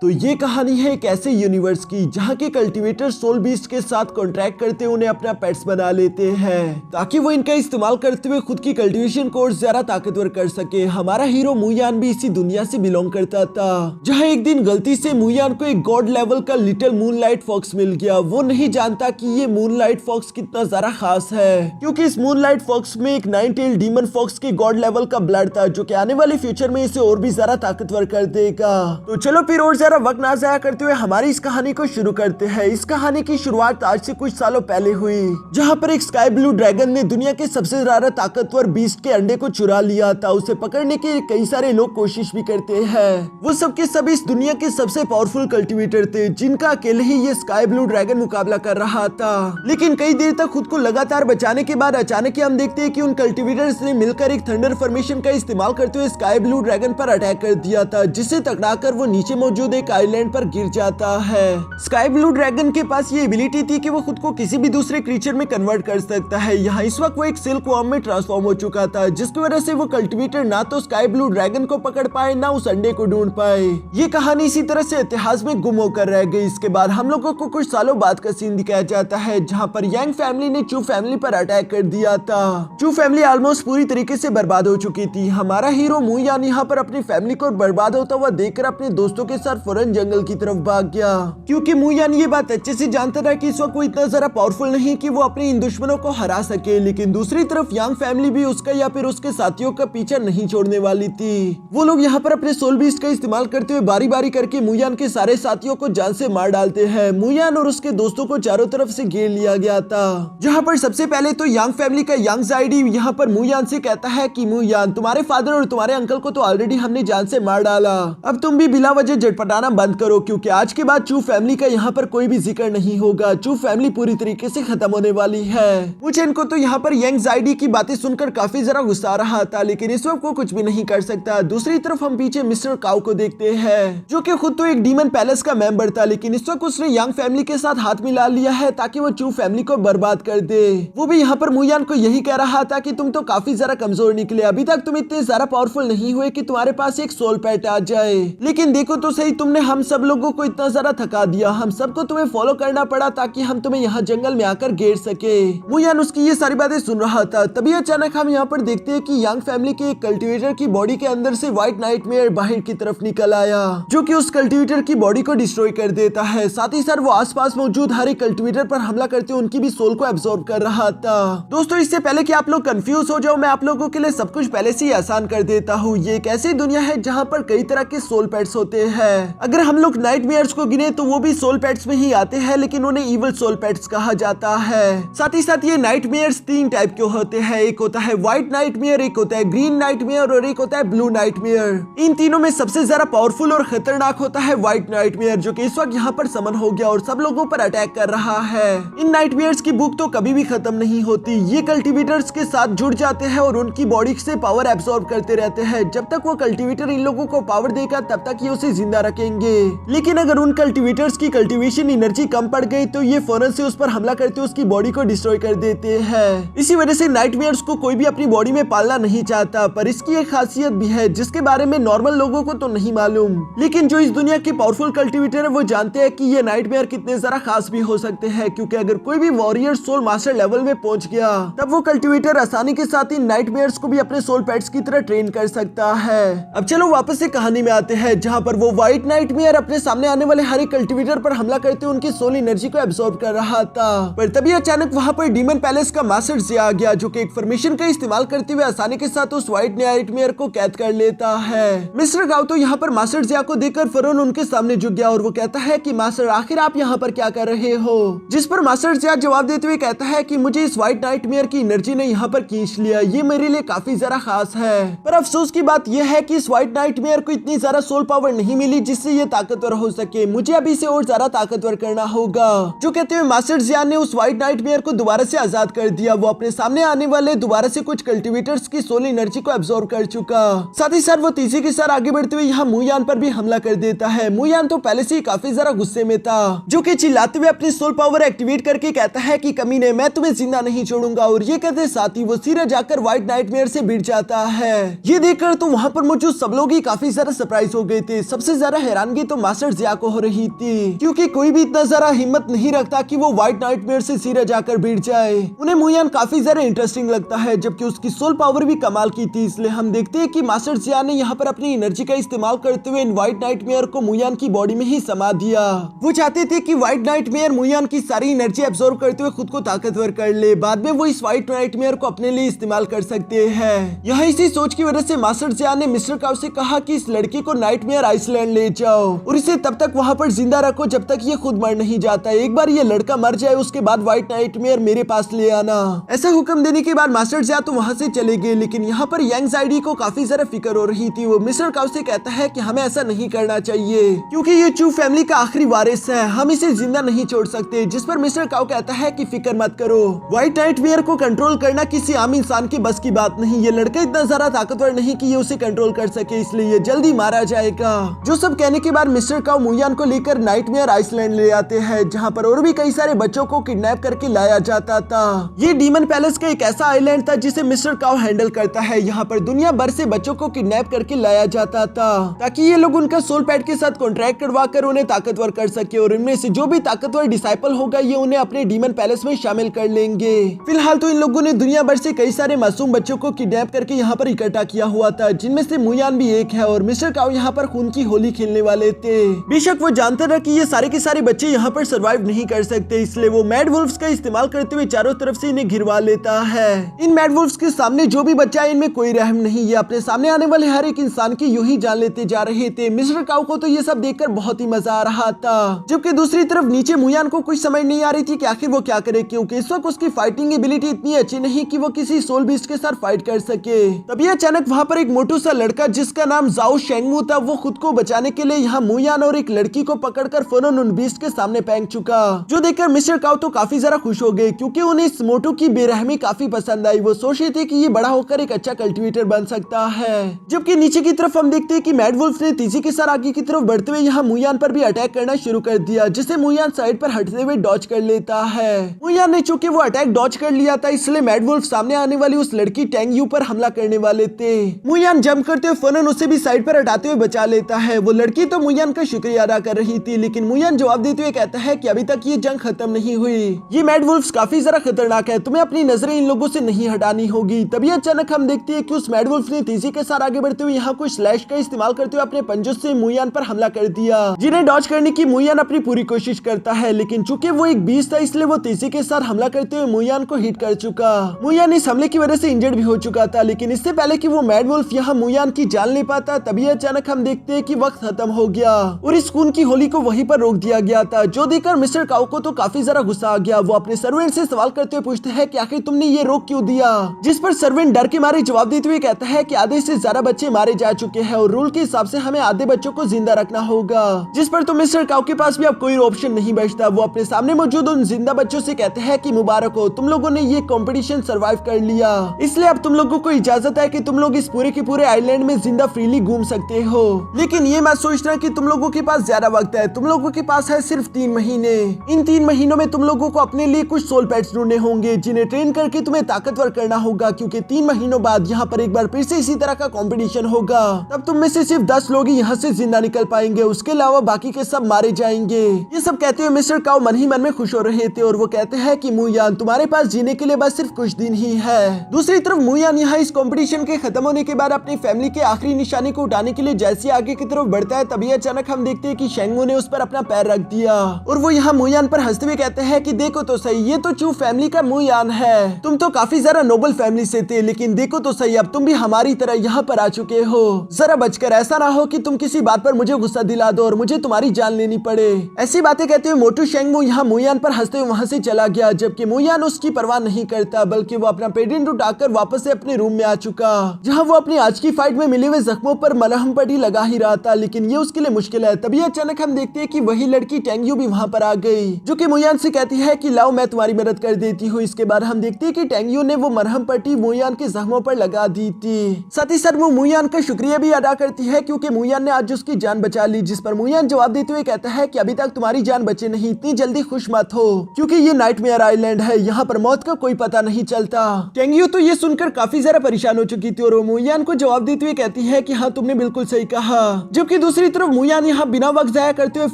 तो ये कहानी है एक ऐसे यूनिवर्स की जहाँ के कल्टीवेटर सोल बीस्ट के साथ कॉन्ट्रैक्ट करते उन्हें अपना पेट्स बना लेते हैं ताकि वो इनका इस्तेमाल करते हुए खुद की कल्टीवेशन को और ज्यादा ताकतवर कर सके। हमारा हीरो मुयान भी इसी दुनिया से बिलोंग करता था, जहाँ एक दिन गलती से मुयान को एक गॉड लेवल का लिटिल मूनलाइट फॉक्स मिल गया। वो नहीं जानता कि ये मूनलाइट फॉक्स कितना ज्यादा खास है, क्योंकि इस मूनलाइट फॉक्स में एक 9 टेल डीमन फॉक्स के गॉड लेवल का ब्लड था, जो कि आने वाले फ्यूचर में इसे और भी ज्यादा ताकतवर कर देगा। तो चलो फिर और ज्यादा वक्त ना जाया करते हुए हमारी इस कहानी को शुरू करते हैं। इस कहानी की शुरुआत आज से कुछ सालों पहले हुई, जहाँ पर एक स्काई ब्लू ड्रैगन ने दुनिया के सबसे ज्यादा ताकतवर बीस्ट के अंडे को चुरा लिया था। उसे पकड़ने के कई सारे लोग कोशिश भी करते हैं। वो सबके सब इस दुनिया के सबसे पावरफुल कल्टीवेटर थे, जिनका अकेले ही ये स्काई ब्लू ड्रैगन मुकाबला कर रहा था। लेकिन कई देर तक खुद को लगातार बचाने के बाद अचानक ही हम देखते हैं कि उन कल्टीवेटर्स ने मिलकर एक थंडर फॉर्मेशन का इस्तेमाल करते हुए स्काई ब्लू ड्रैगन पर अटैक कर दिया था, जिससे टकराकर वो नीचे मौजूद एक आइलैंड पर गिर जाता है। स्काई ब्लू ड्रैगन के पास ये एबिलिटी थी कि वो खुद को किसी भी दूसरे क्रीचर में कन्वर्ट कर सकता है। यहाँ इस वक्त वो एक सिल्क वर्म में ट्रांसफॉर्म हो चुका था, जिसकी वजह से वो कल्टीवेटर ना तो स्काई ब्लू ड्रैगन को पकड़ पाए ना उस अंडे को ढूंढ पाए। ये कहानी इसी तरह से इतिहास में गुम होकर रह गई। इसके बाद हम लोगों को कुछ सालों बाद का सीन दिखाया जाता है, जहाँ पर यांग फैमिली ने चू फैमिली पर अटैक कर दिया था। चू फैमिली ऑलमोस्ट पूरी तरीके से बर्बाद हो चुकी थी। हमारा हीरो मुयान यहाँ पर अपनी फैमिली को बर्बाद होता हुआ देखकर अपने दोस्तों के साथ फौरन जंगल की तरफ भाग गया, क्योंकि मुयान ये बात अच्छे से जानता था कि इस वक्त वो इतना जरा पावरफुल नहीं कि वो अपने इन दुश्मनों को हरा सके। लेकिन दूसरी तरफ यांग फैमिली भी उसका या फिर उसके साथियों का पीछा नहीं छोड़ने वाली थी। वो लोग यहाँ पर अपने सोल बीस्ट का इस्तेमाल करते हुए बारी बारी करके मुयान के सारे साथियों को जान से मार डालते हैं। मुयान और उसके दोस्तों को चारों तरफ से घेर लिया गया था, जहाँ पर सबसे पहले तो यांग फैमिली का यांग जाइडी यहाँ पर मुयान से कहता है कि मुयान, तुम्हारे फादर और तुम्हारे अंकल को तो ऑलरेडी हमने जान से मार डाला, अब तुम भी बिला वजह झटपटाना बंद करो, क्योंकि आज के बाद चू फैमिली का यहाँ पर कोई भी जिक्र नहीं होगा। चू फैमिली पूरी तरीके से खत्म होने वाली है। मुझे इनको तो यहाँ पर यांग जाइडी की बातें सुनकर काफी जरा गुस्सा आ रहा था, लेकिन इस वक्त वो कुछ भी नहीं कर सकता। दूसरी तरफ हम पीछे मिस्टर काउ को देखते हैं, जो कि खुद तो एक डीमन पैलेस का मेंबर था, लेकिन इस वक्त उसने यांग फैमिली के साथ हाथ मिला लिया है ताकि वो चू फैमिली को बर्बाद कर दे। वो भी यहाँ पर मुयान को यही कह रहा था कि तुम तो काफी जरा कमजोर निकले, अभी तक तुम इतने ज्यादा पावरफुल नहीं हुए कि तुम्हारे पास एक सोल पेट आ जाए। लेकिन देखो तो सही, तुमने हम सब लोगों को इतना ज्यादा थका दिया, हम सबको तुम्हें फॉलो करना पड़ा ताकि हम तुम्हें यहाँ जंगल में आकर घेर सके। मुयान उसकी ये सारी बातें सुन रहा था। तभी अचानक हम यहाँ पर देखते हैं कि यांग फैमिली के एक कल्टीवेटर की बॉडी के अंदर से व्हाइट नाइटमेयर बाहर की तरफ निकल आया, जो कि उस कल्टीवेटर की बॉडी को डिस्ट्रॉय कर देता है। साथ ही साथ वो आसपास मौजूद हर एक कल्टीवेटर पर हमला करते हुए उनकी भी सोल को एब्सॉर्ब कर रहा था। दोस्तों, इससे पहले कि आप लोग कंफ्यूज हो जाओ, मैं आप लोगों के लिए सब कुछ पहले से ही आसान कर देता हूँ। ये एक ऐसी दुनिया है जहाँ पर कई तरह के सोल पेट्स होते हैं। अगर हम लोग नाइटमेयर्स को गिने तो वो भी सोल पेट्स में ही आते हैं, लेकिन उन्हें इविल सोल पेट्स कहा जाता है। साथ ही साथ ये नाइटमेयर्स 3 टाइप के होते हैं, एक होता है व्हाइट नाइटमेयर, एक होता है ग्रीन नाइटमेयर और एक होता है ब्लू नाइटमेयर। इन तीनों में सबसे ज्यादा पावरफुल और खतरनाक होता है व्हाइट नाइटमेयर, जो कि इस वक्त यहाँ पर समन हो गया और सब लोगों पर अटैक कर रहा है। इन नाइटमेयर्स की भूख तो कभी भी खत्म नहीं होती। ये कल्टीवेटर्स के साथ जुड़ जाते हैं और उनकी बॉडी से पावर एब्सॉर्ब करते रहते हैं। जब तक वो कल्टीवेटर इन लोगों को पावर देगा तब तक ये उसे जिंदा रखेंगे, लेकिन अगर उन कल्टीवेटर्स की कल्टीवेशन एनर्जी कम पड़ गई तो ये फौरन से उस पर हमला करते उसकी बॉडी को डिस्ट्रॉय कर देते हैं। इसी वजह से नाइटमेयर्स को कोई भी अपनी बॉडी में पालना नहीं चाहता, पर इसकी एक खासियत भी है जिसके बारे में नॉर्मल लोगों को तो नहीं मालूम, लेकिन जो इस दुनिया के पावरफुल कल्टीवेटर है वो जानते हैं कि ये नाइटमेयर कितने जरा खास भी हो सकते हैं, क्योंकि अगर कोई भी वॉरियर सोल मास्टर लेवल में पहुंच गया तब वो कल्टीवेटर आसानी के साथ इन नाइटमेयर्स को भी अपने सोल पेट्स की तरह ट्रेन कर सकता है। अब चलो वापस से कहानी में आते हैं, जहाँ पर वो व्हाइट नाइटमेयर अपने सामने आने वाले हर एक कल्टीवेटर पर हमला करते हुए उनकी सोल एनर्जी को एब्सॉर्ब कर रहा था। पर तभी अचानक वहाँ पर डीमन पैलेस का मास्टर जिया आ गया, जो कि एक फॉर्मेशन का इस्तेमाल करते हुए आसानी के साथ उस व्हाइट नाइटमेयर को कैद कर लेता है। मिस्टर गाओ तो यहाँ पर मास्टर जिया को देखकर फौरन उनके सामने झुक गया और वो कहता है कि मास्टर, आखिर आप यहाँ पर क्या कर रहे हो? जिस पर मास्टर जिया जवाब देते हुए कहता है कि मुझे इस व्हाइट नाइटमेयर की एनर्जी ने यहाँ पर खींच लिया, ये मेरे लिए काफी जरा खास है। पर अफसोस की बात यह है कि इस व्हाइट नाइटमेयर को इतनी ज्यादा सोल पावर नहीं मिली जिससे ये ताकतवर हो सके। मुझे अभी से और ज्यादा ताकतवर करना होगा। जो कहते हुए मास्टर जियान ने उस व्हाइट नाइटमेयर को दोबारा से आजाद कर दिया। वो अपने सामने आने वाले दोबारा से कुछ कल्टीवेटर्स की सोल एनर्जी को एब्सॉर्ब कर चुका। साथ ही साथ वो तेजी के साथ आगे बढ़ते हुए यहाँ मुयान पर भी हमला कर देता है। मुयान तो पहले से ही काफी जरा गुस्से में था, जो कि चिल्लाते हुए अपनी सोल पावर एक्टिवेट करके कहता है कि कमीने, मैं तुम्हें जिंदा नहीं छोड़ूंगा। और ये कहते साथ ही वो सीधा जाकर व्हाइट नाइटमेयर से भिड़ जाता है। ये देखकर तो वहाँ पर मौजूद सब लोग ही काफी ज्यादा सरप्राइज हो गए थे। सबसे ज्यादा हैरानगी तो मास्टर जिया को हो रही थी, क्योंकि कोई भी इतना जरा हिम्मत नहीं रखता कि वो व्हाइट नाइटमेयर से सीधा जाकर भिड़ जाए। उन्हें मुयान काफी ज्यादा इंटरेस्टिंग लगता है, जबकि उसकी सोल पावर भी कमाल की थी। इसलिए हम देखते हैं कि मास्टर जिया ने यहाँ पर अपनी एनर्जी का इस्तेमाल करते हुए इन व्हाइट नाइटमेयर को मुयान की बॉडी में ही समा दिया। वो चाहते थे कि व्हाइट नाइटमेयर मुयान की सारी एनर्जी एब्जॉर्ब करते हुए खुद को ताकतवर कर ले, बाद में वो इस व्हाइट नाइटमेयर को अपने लिए इस्तेमाल कर सकते हैं। यहाँ इसी सोच की वजह से मास्टर जिया ने मिस्टर काउ से कहा कि इस लड़की को नाइटमेयर आइसलैंड ले जाओ और इसे तब तक वहाँ पर जिंदा रखो जब तक ये खुद मर नहीं जाता। एक बार ये लड़का मर जाए उसके बाद व्हाइट नाइटमेयर मेरे पास ले आना। ऐसा हुक्म देने के बाद मास्टर जिया तो वहाँ से चले गए, लेकिन यहाँ पर यंग जाइडी को काफी ज्यादा फिक्र हो रही थी। वो मिस्टर काउ से कहता है कि हमें ऐसा नहीं करना चाहिए, क्योंकि ये चू फैमिली का आखिरी वारिस है, हम इसे जिंदा नहीं छोड़ सकते। जिस पर मिस्टर काउ कहता है कि फिक्र मत करो, व्हाइट नाइटमेयर को कंट्रोल करना किसी आम इंसान के बस की बात नहीं। ये लड़का इतना ज्यादा ताकतवर नहीं कि ये उसे कंट्रोल कर सके, इसलिए ये जल्दी मारा जाएगा। जो सब कहने के बाद मिस्टर काउ मुयान को लेकर नाइटमेयर आइसलैंड ले आते हैं, जहाँ पर और भी कई सारे बच्चों को किडनैप करके लाया जाता था। ये डीमन पैलेस का एक ऐसा आइलैंड था जिसे मिस्टर काउ हैंडल करता है। यहाँ पर दुनिया भर से बच्चों को किडनैप करके लाया जाता था, ताकि ये लोग उनका सोल पैड के साथ कॉन्ट्रैक्ट करवा कर उन्हें ताकतवर कर सके, और इनमें से जो भी ताकतवर डिसाइपल होगा ये उन्हें अपने डीमन पैलेस में शामिल कर लेंगे। फिलहाल तो इन लोगों ने दुनिया भर से कई सारे मासूम बच्चों को किडनैप करके यहाँ पर इकट्ठा किया हुआ था, जिनमें से मुयान भी एक है। और मिस्टर काउ यहाँ पर खून की होली खेलने वाले थे। बेशक वो जानते रहे कि ये सारे के सारे बच्चे यहाँ पर सरवाइव नहीं कर सकते, इसलिए वो मैड वुल्फ्स का इस्तेमाल करते हुए चारों तरफ से इन्हें घिरवा लेता है। इन मैड वुल्फ्स के सामने जो भी बच्चा है इनमें कोई रहम नहीं, ये अपने सामने आने वाले हर एक इंसान की यूं ही जान लेते जा रहे थे। मिस्टर काउ को तो ये सब देखकर बहुत ही मजा आ रहा था, जबकि दूसरी तरफ नीचे मुयान को कुछ समझ नहीं आ रही थी कि आखिर वो क्या करे, क्योंकि इस वक्त उसकी फाइटिंग एबिलिटी इतनी अच्छी नहीं कि वो किसी सोल बीस्ट के साथ फाइट कर सके। तभी अचानक वहाँ पर एक मोटू सा लड़का जिसका नाम जाओ शेंगमू था, वो खुद को बचाने के लिए यहाँ मुयान और एक लड़की को पकड़कर फौरन उन बीस्ट के सामने फेंक चुका, जो देखकर मिस्टर काउ तो काफी ज्यादा खुश हो गए, क्योंकि उन्हें इस मोटू की बेरहमी काफी पसंद आई। वो सोच रहे थे कि ये बड़ा होकर एक अच्छा कल्टिवेटर बन सकता है। जबकि नीचे की तरफ हम देखते हैं कि मैड वुल्फ ने तेजी के साथ आगे की तरफ बढ़ते हुए यहाँ मुयान पर भी अटैक करना शुरू कर दिया, जिसे मुयान साइड पर हटते हुए डॉज कर लेता है। मुयान ने चूंकि वो अटैक डॉज कर लिया था, इसलिए मैड वुल्फ सामने आने वाली उस लड़की टैंग यू पर हमला करने वाले थे। मुयान जंप करते हुए फौरन उसे भी साइड पर हटाते हुए बचा लेता है। वो लड़की तो मुयान का शुक्रिया अदा कर रही थी, लेकिन मुयान जवाब देते हुए कहता है कि अभी तक ये जंग खत्म नहीं हुई, ये मैड वुल्फ्स काफी ज्यादा खतरनाक है, तुम्हें अपनी नजरें इन लोगों से नहीं हटानी होगी। तभी अचानक हम देखते हैं कि उस मैड वुल्फ ने तेजी के साथ आगे बढ़ते हुए यहाँ कुछ स्लैश का इस्तेमाल करते हुए अपने पंजों से मुयान पर हमला कर दिया, जिन्हें डॉज करने की मुयान अपनी पूरी कोशिश करता है, लेकिन चूंकि वो एक बीस्ट था इसलिए वो तेजी के साथ हमला करते हुए मुयान को हिट कर चुका। मुयान इस हमले की वजह से इंजर्ड भी हो चुका था, लेकिन इससे पहले कि वो मैड वुल्फ यहाँ मुयान की जान ले पाता, तभी अचानक हम देखते हैं कि वक्त खत्म हो गया और इस खून की होली को वहीं पर रोक दिया गया था, जो देखकर मिस्टर काउ को तो काफी ज्यादा गुस्सा आ गया। वो अपने सर्वेंट से सवाल करते हुए पूछते हैं कि आखिर तुमने ये रोक क्यों दिया, जिस पर सर्वेंट डर के मारे जवाब देते हुए कहता है कि आधे से ज्यादा बच्चे मारे जा चुके हैं और रूल के हिसाब से हमें आधे बच्चों को जिंदा रखना होगा, जिस पर तो मिस्टर काउ के पास भी अब कोई ऑप्शन नहीं बचता। वो अपने सामने मौजूद उन जिंदा बच्चों से कहते हैं कि मुबारक हो, तुम लोगों ने ये कंपटीशन सरवाइव कर लिया, इसलिए अब तुम लोगों को इजाजत है कि तुम लोग इस पूरे के पूरे आइलैंड में जिंदा फ्रीली घूम सकते हो। लेकिन ये मत सोचना कि तुम लोगों के पास ज्यादा वक्त है, तुम लोगों के पास है सिर्फ 3 महीने। इन 3 महीनों में तुम लोगों को अपने लिए कुछ सोल पेट्स ढूंढने होंगे, जिन्हें ट्रेन करके तुम्हें ताकतवर करना होगा, क्योंकि 3 महीनों बाद यहाँ पर एक बार फिर से इसी तरह का कंपटीशन होगा। तब तुम में से सिर्फ 10 लोग ही यहाँ से जिंदा निकल पाएंगे, उसके अलावा बाकी के सब मारे जाएंगे। ये सब कहते हुए मिस्टर काउ मन ही मन में खुश हो रहे थे और वो कहते हैं कि मुयान तुम्हारे पास जीने के लिए बस सिर्फ कुछ दिन ही है। दूसरी तरफ मुयान यहाँ इस कंपटीशन के खत्म होने के बाद अपनी फैमिली के आखिरी निशाने को उठाने के लिए जैसे आगे की तरफ बढ़ता है, तभी अचानक हम देखते हैं कि शेंगमू ने उस पर अपना पैर रख दिया और वो यहाँ मुयान पर हंसते हुए कहते हैं कि देखो तो सही, ये तो चू फैमिली का मुयान है, तुम तो काफी ज्यादा नोबल फैमिली से थे, लेकिन देखो तो सही अब तुम भी हमारी तरह यहाँ पर आ चुके हो। जरा बचकर, ऐसा ना हो कि तुम किसी बात पर मुझे गुस्सा दिला दो और मुझे तुम्हारी जान लेनी पड़े। ऐसी बातें कहते हुए मोटू शेंगमू यहाँ मुयान पर हंसते हुए वहाँ से चला गया, जबकि मुयान उसकी परवाह नहीं करता, बल्कि वो अपना पेडेंट उठाकर वापस से अपने रूम में आ चुका, जहाँ वो अपनी आज की फाइट में मिले हुए जख्मों पर मलहम पट्टी लगा ही रहा था, लेकिन ये उसके लिए मुश्किल है। तभी अचानक हम देखते हैं कि वही लड़की टैंग यू भी वहाँ पर आ गई, जो कि मुयान से कहती है कि लाओ मैं तुम्हारी मदद कर देती हूँ। इसके बाद हम देखते हैं कि टैंग यू ने वो मरहम पट्टी मुयान के जख्मों पर लगा दी थी। साथ ही साथ वो मुयान का शुक्रिया भी अदा करती है, क्योंकि मुयान ने आज उसकी जान बचा ली, जिस पर मुयान जवाब देते हुए कहता है कि अभी तक तुम्हारी जान बचे नहीं, इतनी जल्दी खुश मत हो, क्योंकि ये नाइटमेयर आइलैंड है, यहाँ पर मौत का कोई पता नहीं चलता। टैंग यू तो ये सुनकर काफी ज्यादा परेशान हो चुकी थी और वो मुयान को जवाब देते हुए कहती है कि हाँ तुमने बिल्कुल सही कहा। जबकि दूसरी दूसरी तरफ मुयान यहाँ बिना वक्त जाया करते हुए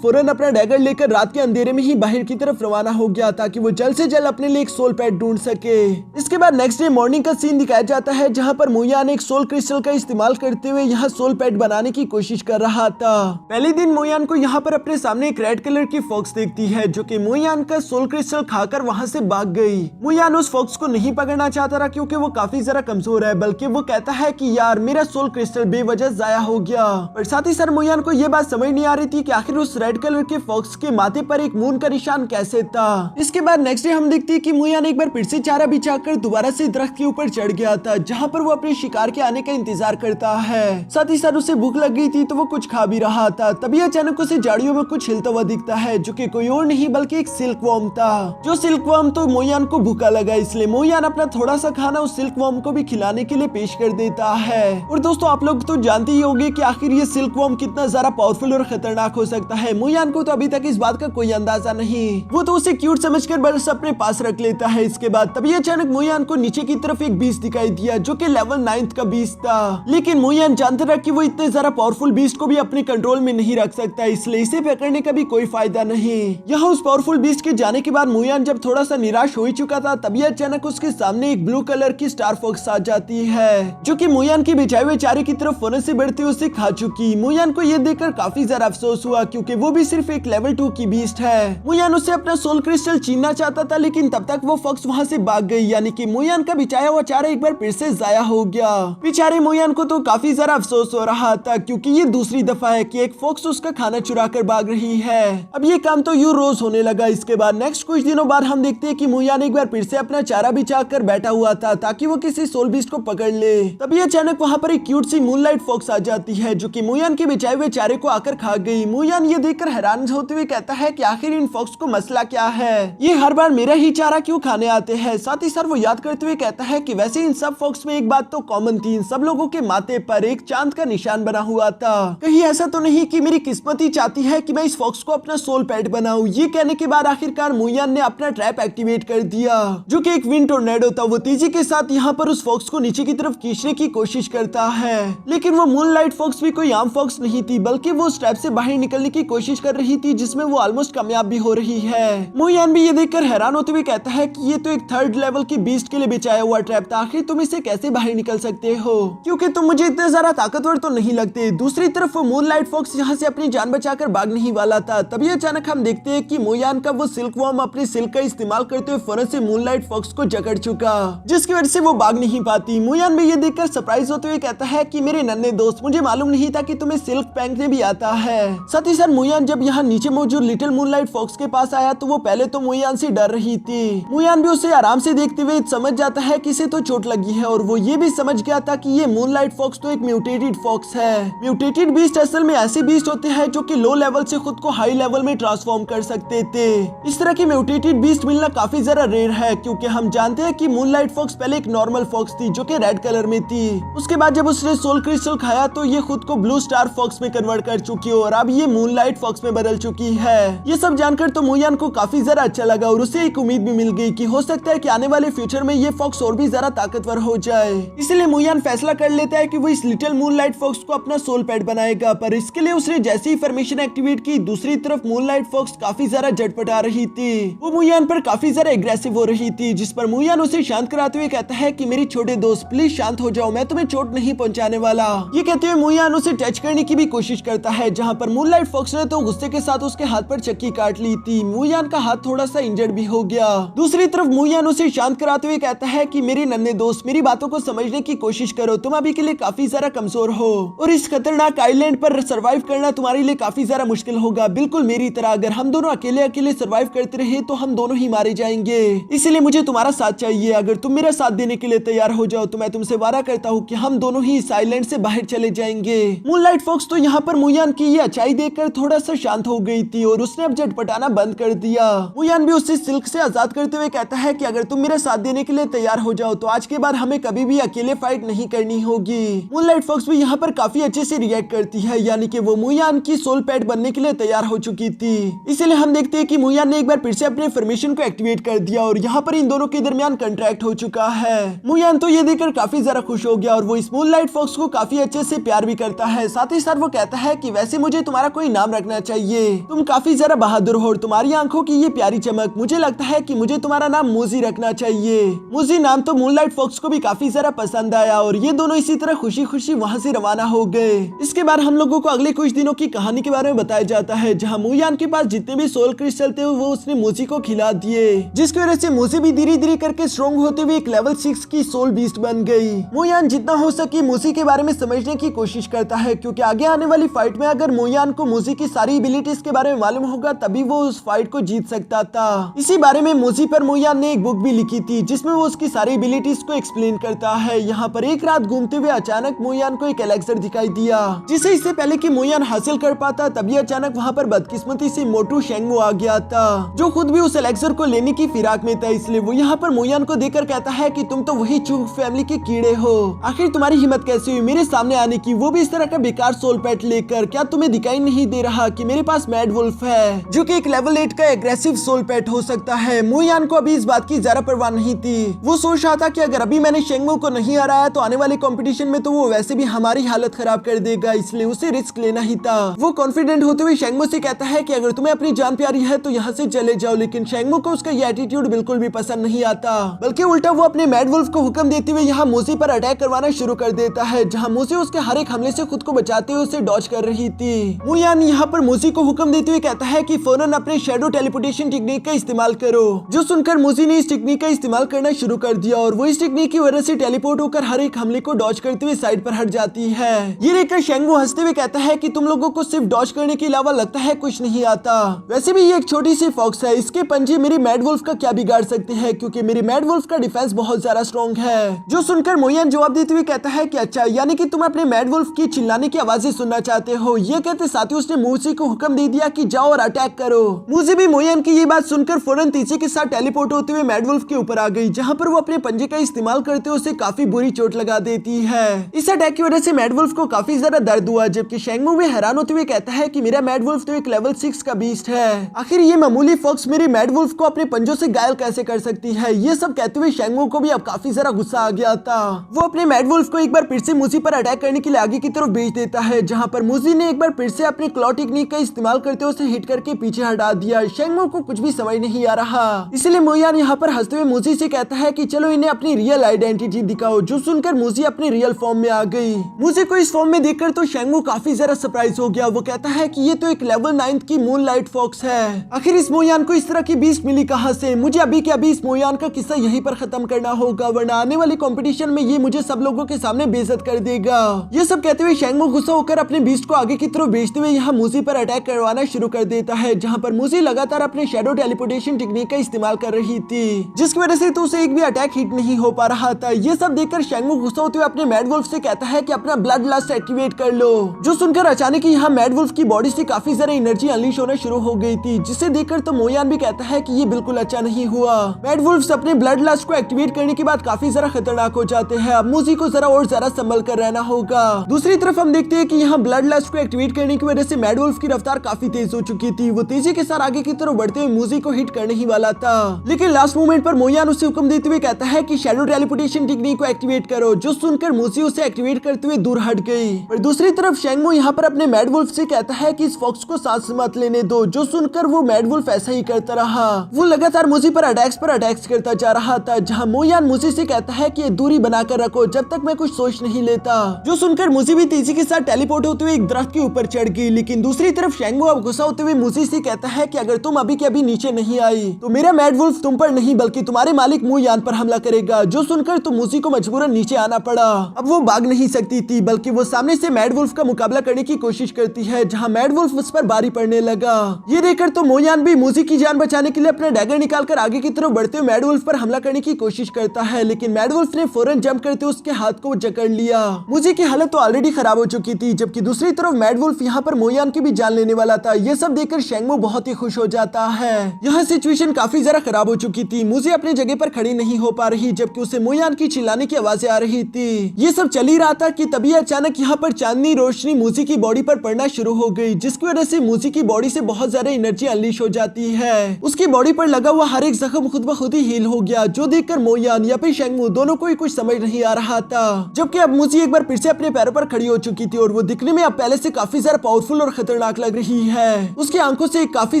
फौरन अपना डैगर लेकर रात के अंधेरे में ही बाहर की तरफ रवाना हो गया ताकि वो जल्द से जल्द अपने लिए एक सोल पैड ढूंढ सके। इसके बाद नेक्स्ट डे मॉर्निंग का सीन दिखाया जाता है जहाँ पर मुयान एक सोल क्रिस्टल का इस्तेमाल करते हुए यहाँ सोल पैड बनाने की कोशिश कर रहा था। पहले दिन मुयान को यहाँ पर अपने सामने एक रेड कलर की फॉक्स देखती है जो कि मुयान का सोल क्रिस्टल खाकर वहाँ से भाग गई। मुयान उस फॉक्स को नहीं पकड़ना चाहता था क्योंकि वो काफी जरा कमजोर है, बल्कि वो कहता है कि यार मेरा सोल क्रिस्टल बेवजह जाया हो गया। पर साथ ही साथ मुयान को ये बात समझ नहीं आ रही थी कि आखिर उस रेड कलर के फॉक्स के माथे पर एक मून का निशान कैसे था। इसके बाद नेक्स्ट डे हम देखते हैं कि मुयान एक बार फिर से चारा बिछाकर दोबारा से दरख्त के ऊपर चढ़ गया था जहाँ पर वो अपने शिकार के आने का इंतजार करता है। साथ ही साथ उसे भूख लग गई थी तो वो कुछ खा भी रहा था। तभी अचानक उसे झाड़ियों में कुछ हिलता हुआ दिखता है जो कि कोई और नहीं बल्कि एक सिल्क वॉर्म था। जो सिल्क वॉर्म तो मुयान को भूखा लगा, इसलिए मुयान अपना थोड़ा सा खाना उस सिल्क वॉर्म को भी खिलाने के लिए पेश कर देता है। और दोस्तों आप लोग तो जानते ही होंगे कि आखिर ये सिल्क वॉर्म कितना ज्यादा पावरफुल और खतरनाक हो सकता है। मुयान को तो अभी तक इस बात का कोई अंदाजा नहीं, वो तो उसे क्यूट समझकर बस अपने पास रख लेता है। इसके बाद तभी अचानक मुयान को नीचे की तरफ एक बीस्ट दिखाई दिया जो कि लेवल 9 का बीस्ट था। लेकिन मुयान जानता था कि वो इतने ज्यादा पावरफुल बीस्ट को भी अपने कंट्रोल में नहीं रख सकता, इसलिए इसे पकड़ने का भी कोई फायदा नहीं। यहाँ उस पावरफुल बीस्ट के जाने के बाद मुयान जब थोड़ा सा निराश हो ही चुका था तभी अचानक उसके सामने एक ब्लू कलर की स्टार फॉक्स आ जाती है जो कि मुयान के बिछाए हुए चारे की तरफ फौरन से बढ़ते हुए उसे खा चुकी। मुयान को ये देखकर काफी ज्यादा अफसोस हुआ क्योंकि वो भी सिर्फ एक लेवल 2 की बीस्ट है। मुयान उसे अपना सोल क्रिस्टल छीनना चाहता था लेकिन तब तक वो फॉक्स वहाँ से भाग गई, यानी कि मुयान का बिछाया हुआ चारा एक बार फिर से जाया हो गया। बेचारे मुयान को तो काफी ज्यादा अफसोस हो रहा था क्योंकि ये दूसरी दफा है कि एक फॉक्स उसका खाना चुरा कर भाग रही है। अब ये काम तो यूं रोज होने लगा। इसके बाद नेक्स्ट कुछ दिनों बाद हम देखते हैं कि मुयान एक बार फिर से अपना चारा बिछा कर बैठा हुआ था ताकि वो किसी सोल बीस्ट को पकड़ ले। तभी अचानक वहाँ पर एक क्यूट सी मूनलाइट फॉक्स आ जाती है जो कि मुयान के बिछाए हुए चारे को आकर खा गई। मुयान ये देखकर हैरान होते हुए कहता है कि आखिर इन फॉक्स को मसला क्या है, ये हर बार मेरा ही चारा क्यों खाने आते हैं। साथ ही साथ वो याद करते हुए कहता है कि वैसे इन सब फॉक्स में एक बात तो कॉमन थी, इन सब लोगों के माथे पर एक चांद का निशान बना हुआ था। कहीं ऐसा तो नहीं कि मेरी किस्मत ही चाहती है कि मैं इस फॉक्स को अपना सोल पेट बनाऊं। ये कहने के बाद आखिरकार मुयान ने अपना ट्रैप एक्टिवेट कर दिया जो कि एक विंड टोर्नेडो था। वो तेजी के साथ यहाँ पर उस फॉक्स को नीचे की तरफ खींचने की कोशिश करता है, लेकिन वो मूनलाइट फॉक्स भी कोई आम फॉक्स नहीं थी बल्कि वो उस ट्रैप से बाहर निकलने की कोशिश कर रही थी जिसमें वो ऑलमोस्ट कामयाब भी हो रही है। मुयान भी ये देखकर हैरान होते हुए कहता है कि ये तो एक 3rd लेवल की बीस्ट के लिए बिछाया हुआ ट्रैप था, आखिर तुम इससे कैसे बाहर निकल सकते हो क्योंकि तुम मुझे इतने ज्यादा ताकतवर तो नहीं लगते। दूसरी तरफ वो मूनलाइट फॉक्स यहाँ से अपनी जान बचाकर भागने ही वाला था। तभी अचानक हम देखते हैं कि मुयान का वो सिल्क वॉर्म अपने सिल्क का इस्तेमाल करते हुए फौरन से मूनलाइट फॉक्स को जकड़ चुका जिसकी वजह से वो भाग नहीं पाती। मुयान भी ये देखकर सरप्राइज होते हुए कहता है कि मेरे नन्हे दोस्त, मुझे मालूम नहीं था कि तुम्हें सिल्क फेंकने भी आता है। साथ ही साथ मुयान जब यहाँ नीचे मौजूद लिटिल मूनलाइट फॉक्स के पास आया तो वो पहले तो मुयान से डर रही थी। मुयान भी उसे आराम से देखते हुए समझ जाता है कि इसे तो चोट लगी है और वो ये भी समझ गया था कि ये मूनलाइट फॉक्स तो एक म्यूटेटेड फॉक्स है। म्यूटेटेड बीस्ट असल में ऐसे बीस्ट होते हैं जो कि लो लेवल से खुद को हाई लेवल में ट्रांसफॉर्म कर सकते थे। इस तरह की म्यूटेटेड बीस्ट मिलना काफी ज्यादा रेयर है क्योंकि हम जानते हैं कि मूनलाइट फॉक्स पहले एक नॉर्मल फॉक्स थी जो कि रेड कलर में थी। उसके बाद जब उसने सोल क्रिस्टल खाया तो ये खुद को ब्लू स्टार फॉक्स में कन्वर्ट कर चुकी है और अब ये मूनलाइट फॉक्स में बदल चुकी है। ये सब जानकर तो मुयान को काफी ज्यादा अच्छा लगा और उसे एक उम्मीद भी मिल गई कि हो सकता है कि आने वाले फ्यूचर में ये फॉक्स और भी ज्यादा ताकतवर हो जाए। इसलिए मुयान फैसला कर लेता है कि वो इस लिटिल मूनलाइट फॉक्स को अपना सोल पेट बनाएगा। पर इसके लिए उसने जैसे ही फॉर्मेशन एक्टिवेट की दूसरी तरफ मूनलाइट फॉक्स काफी ज्यादा झटपटा रही थी। वो मुयान पर काफी ज्यादा एग्रेसिव हो रही थी जिस पर मुयान उसे शांत कराते हुए कहता है कि मेरी छोटे दोस्त प्लीज शांत हो जाओ, मैं तुम्हें चोट नहीं पहुंचाने वाला। ये कहते हुए मुयान उसे टच करने की भी कोशिश करता है जहाँ पर मूनलाइट फॉक्स ने तो गुस्से के साथ उसके हाथ पर चक्की काट ली थी। मुयान का हाथ थोड़ा सा इंजर्ड भी हो गया। दूसरी तरफ मुयान उसे शांत कराते हुए कहता है कि मेरे नन्हे दोस्त मेरी बातों को समझने की कोशिश करो, तुम अभी के लिए काफी ज्यादा कमजोर हो और इस खतरनाक आइलैंड पर सरवाइव करना तुम्हारे लिए काफी ज्यादा मुश्किल होगा, बिल्कुल मेरी तरह। अगर हम दोनों अकेले अकेले सरवाइव करते रहे तो हम दोनों ही मारे जाएंगे, इसलिए मुझे तुम्हारा साथ चाहिए। अगर तुम मेरा साथ देने के लिए तैयार हो जाओ तो मैं तुमसे वादा करता हूँ कि हम दोनों ही इस आइलैंड से बाहर चले जाएंगे। मूनलाइट फॉक्स तो यहाँ पर मुयान की ये अच्छाई देखकर थोड़ा सा शांत हो गई थी और उसने अब झटपटाना बंद कर दिया। मुयान भी उसे सिल्क से आजाद करते हुए कहता है कि अगर तुम मेरा साथ देने के लिए तैयार हो जाओ तो आज के बाद हमें कभी भी अकेले फाइट नहीं करनी होगी। मूनलाइट फॉक्स भी यहाँ पर काफी अच्छे से रिएक्ट करती है, यानी कि वो मुयान की सोल पेट बनने के लिए तैयार हो चुकी थी। इसलिए हम देखते हैं कि मुयान ने एक बार फिर से अपने फॉर्मेशन को एक्टिवेट कर दिया और यहाँ पर इन दोनों के दरमियान कॉन्ट्रैक्ट हो चुका है। मुयान तो ये देखकर काफी ज्यादा खुश हो गया और वो इस मूनलाइट फॉक्स को काफी अच्छे से प्यार भी करता है। साथ ही साथ वो कहता है कि वैसे मुझे तुम्हारा कोई नाम रखना चाहिए, तुम काफी जरा बहादुर हो और तुम्हारी आंखों की ये प्यारी चमक, मुझे लगता है कि मुझे तुम्हारा नाम मूजी रखना चाहिए। मूजी नाम तो मूनलाइट फॉक्स को भी काफी जरा पसंद आया और ये दोनों इसी तरह खुशी खुशी वहाँ से रवाना हो गए। इसके बाद हम लोगों को अगले कुछ दिनों की कहानी के बारे में बताया जाता है, जहाँ मुयान के पास जितने भी सोल क्रिस्टल थे वो उसने मूजी को खिला दिए, जिसकी वजह से मूजी भी धीरे धीरे करके स्ट्रॉन्ग होते हुए एक लेवल 6 की सोल बीस्ट बन गई। मुयान जितना हो सके मूजी के बारे में समझने की कोशिश करता है, क्योंकि आगे आने वाली फाइट में अगर मुयान को मूजी की सारी एबिलिटीज के बारे में मालूम होगा तभी वो उस फाइट को जीत सकता था। इसी बारे में मूजी पर मुयान ने एक बुक भी लिखी थी जिसमें वो उसकी सारी एबिलिटीज को एक्सप्लेन करता है। यहाँ पर एक रात घूमते हुए अचानक मुयान को एक एलेक्सर दिखाई दिया, जिसे इससे पहले कि मुयान हासिल कर पाता तभी अचानक वहाँ पर बदकिस्मती से मोटू शेंगमू आ गया था, जो खुद भी उस एलेक्सर को लेने की फिराक में था। इसलिए वो यहाँ पर मुयान को देखकर कहता है कि तुम तो वही चूक फैमिली के कीड़े हो, आखिर तुम्हारी हिम्मत कैसे हुई मेरे सामने आने की, वो भी इस तरह का बेकार सोल पेट लेकर। क्या तुम्हें दिखाई नहीं दे रहा कि मेरे पास मैड वुल्फ है, जो कि एक लेवल 8 का एग्रेसिव सोल पेट हो सकता है। मुयान को अभी इस बात की जरा परवाह नहीं थी। वो सोच रहा था कि अगर अभी मैंने शेंगमू को नहीं हराया तो आने वाले कंपटीशन में तो वो वैसे भी हमारी हालत खराब कर देगा, इसलिए उसे रिस्क लेना ही था। वो कॉन्फिडेंट होते हुए शेंगमू से कहता है कि अगर तुम्हें अपनी जान प्यारी है तो यहाँ से चले जाओ, लेकिन शेंगमू को उसका ये एटीट्यूड बिल्कुल भी पसंद नहीं आता, बल्कि उल्टा वो अपने मैड वुल्फ को हुक्म देते हुए यहाँ मूजी पर अटैक करवाना शुरू कर देता है, जहाँ मूजी उसके हर एक हमले से खुद को बचाते हुए उसे डॉज कर रही थी। मुयान यहाँ पर मूजी को हुक्म देते हुए कहता है कि फौरन अपने शैडो टेलीपोर्टेशन टेक्निक का इस्तेमाल करो, जो सुनकर मूजी ने इस टेक्निक का इस्तेमाल करना शुरू कर दिया और वो इस टेक्निक की वजह से टेलीपोर्ट होकर हर एक हमले को डॉज करते हुए साइड पर हट जाती है। ये देखकर शेंगमू हंसते हुए कहता है कि तुम लोगों को सिर्फ डॉज करने के अलावा लगता है कुछ नहीं आता, वैसे भी ये एक छोटी सी फॉक्स है, इसके पंजे मेरी मैड वुल्फ का क्या बिगाड़ सकते हैं, क्योंकि मेरी मैड वुल्फ का डिफेंस बहुत ज्यादा स्ट्रॉन्ग है। जो सुनकर मुयान जवाब देते हुए कहता है कि अच्छा, यानी कि तुम अपने मैड वुल्फ की चिल्लाने की आवाजें सुनना चाहते हो। ये कहते साथ ही उसने मूजी को हुक्म दे दिया कि जाओ और अटैक करो। मूजी भी मुयान की ये बात सुनकर फौरन तेजी के साथ टेलीपोर्ट होते हुए मैड वुल्फ के ऊपर आ गई, जहाँ पर वो अपने पंजे का इस्तेमाल करते हुए उसे काफी बुरी चोट लगा देती है। इस अटैक की वजह से मैड वुल्फ को काफी ज्यादा दर्द हुआ, जबकि शेंगमू भी हैरान होते हुए कहता है कि मेरा मैड वुल्फ तो एक लेवल 6 का बीस्ट है, आखिर ये मामूली फॉक्स मेरी मैड वुल्फ को अपने पंजों से घायल कैसे कर सकती है। ये सब कहते हुए शेंगमू को भी अब काफी ज्यादा गुस्सा आ गया था। वो अपने मैड वुल्फ को एक बार फिर से मूजी पर अटैक करने के लिए आगे की तरफ भेज देता है, जहाँ पर मूजी ने एक बार फिर से अपने क्लॉ टेक्निक का इस्तेमाल करते हुए उसे हिट करके पीछे हटा दिया। शेंगमू को कुछ भी समझ नहीं आ रहा, इसलिए मुयान यहाँ पर हंसते हुए मूजी से कहता है कि चलो इन्हें अपनी रियल आइडेंटिटी दिखाओ, जो सुनकर मूजी अपने रियल फॉर्म में आ गई। मूजी को इस फॉर्म में देखकर तो शेंगमू काफी ज्यादा सरप्राइज हो गया। वो कहता है कि ये तो एक लेवल 9 की मूनलाइट फॉक्स है, आखिर इस मुयान को इस तरह की बीस्ट मिली कहाँ से। मुझे अभी के अभी इस मुयान का किस्सा यहीं पर खत्म करना होगा, वरना आने वाली कंपटीशन में ये मुझे सब लोगों के सामने बेइज्जत कर देगा। ये सब कहते हुए शेंगमू गुस्सा होकर अपने बीस्ट को आगे की तरफ भेजते हुए यहाँ मूजी पर अटैक करवाना शुरू कर देता है, जहाँ पर मूजी लगातार अपने शैडो टेलीपोर्टेशन टेक्निक का इस्तेमाल कर रही थी, जिसकी वजह से तो उसे एक भी अटैक हिट नहीं हो पा रहा था। ये सब देखकर शेंगमू गुस्सा होते हुए अपने मैड वुल्फ से कहता है कि अपना ब्लड लस्ट एक्टिवेट कर लो, जो सुनकर अचानक यहाँ मैड वुल्फ की बॉडी से काफी ज्यादा एनर्जी अनलीश होना शुरू हो गई थी, जिसे देखकर तो मुयान भी कहता है कि ये बिल्कुल अच्छा नहीं हुआ। मैड वुल्फ अपने ब्लड लस्ट को एक्टिवेट करने के बाद काफी ज्यादा खतरनाक हो जाते हैं। अब मूजी को जरा और ज्यादा संभल कर रहना होगा। दूसरी तरफ हम देखते हैं कि यहाँ ब्लड लस्ट को एक्टिवेट करने की वजह से मैड वुल्फ की रफ्तार काफी तेज हो चुकी थी। वो तेजी के साथ आगे की तरफ बढ़ते हुए मूजी को हिट करने ही वाला था, लेकिन लास्ट मोमेंट पर मुयान उसे हुक्म देते हुए कहता है कि शैडो टेलीपोर्टेशन टेक्निक को एक्टिवेट करो, जो सुनकर मूजी उसे एक्टिवेट करते हुए दूर हट गई। और दूसरी तरफ शेंगमू यहाँ पर अपने मैड वुल्फ से कहता है कि इस फॉक्स को सांस मत लेने दो, जो सुनकर वो मैड वुल्फ ऐसा ही करता रहा। वो लगातार मूजी पर अटैक्स करता जा रहा था, जहाँ मुयान मूजी से कहता है कि ये दूरी बनाकर रखो जब तक मैं कुछ सोच नहीं लेता, जो सुनकर मूजी भी तेजी के साथ टेलीपोर्ट होते हुए एक दरख्त के ऊपर चढ़ गई। लेकिन दूसरी तरफ शेंगमू अब गुस्सा होते हुए मूजी से कहता है कि अगर तुम अभी के अभी नीचे नहीं आई तो मेरा मैड वुल्फ तुम पर नहीं बल्कि तुम्हारे मालिक मुयान पर हमला करेगा, जो सुनकर तो मूजी को मजबूरन नीचे आना पड़ा। अब वो भाग नहीं सकती थी, बल्कि वो सामने से मैड वुल्फ का मुकाबला करने की कोशिश करती है, जहाँ मैड वुल्फ उस पर भारी पड़ने लगा। ये देखकर तो मुयान भी मूजी की जान बचाने के लिए अपना डैगर निकालकर आगे की तरफ बढ़ते हुए मैड वुल्फ पर हमला करने की कोशिश करता है, लेकिन मैड वुल्फ ने फौरन जंप करते उसके हाथ को जकड़ लिया। मूजी की हालत तो ऑलरेडी खराब हो चुकी थी, जबकि दूसरी तरफ मैड वुल्फ यहाँ पर मुयान की भी जान लेने वाला था। ये सब देखकर शेंगमू बहुत ही खुश हो जाता है। यहाँ सिचुएशन काफी ज्यादा खराब हो चुकी थी। मूजी अपनी जगह पर खड़ी नहीं हो पा रही, जबकि उसे मुयान की चिल्लाने की आवाजें आ रही थी। ये सब चल ही रहा था कि तभी अचानक यहाँ पर चांदनी रोशनी मूजी की बॉडी पर पड़ना शुरू हो गई, जिसकी वजह से मूजी की बॉडी से बहुत ज्यादा एनर्जी अनलीश हो जाती है। उसकी बॉडी पर लगा हुआ हर एक जख्म खुद ब खुद ही हील हो गया, जो देखकर मुयान या फिर शेंगमू दोनों को ही कुछ समझ नहीं आ रहा था। जबकि अब मूजी एक बार फिर से अपने पैरों पर खड़ी हो चुकी थी और वो दिखने में अब पहले से काफी ज्यादा पावरफुल और खतरनाक लग रही है। उसकी आंखों से काफी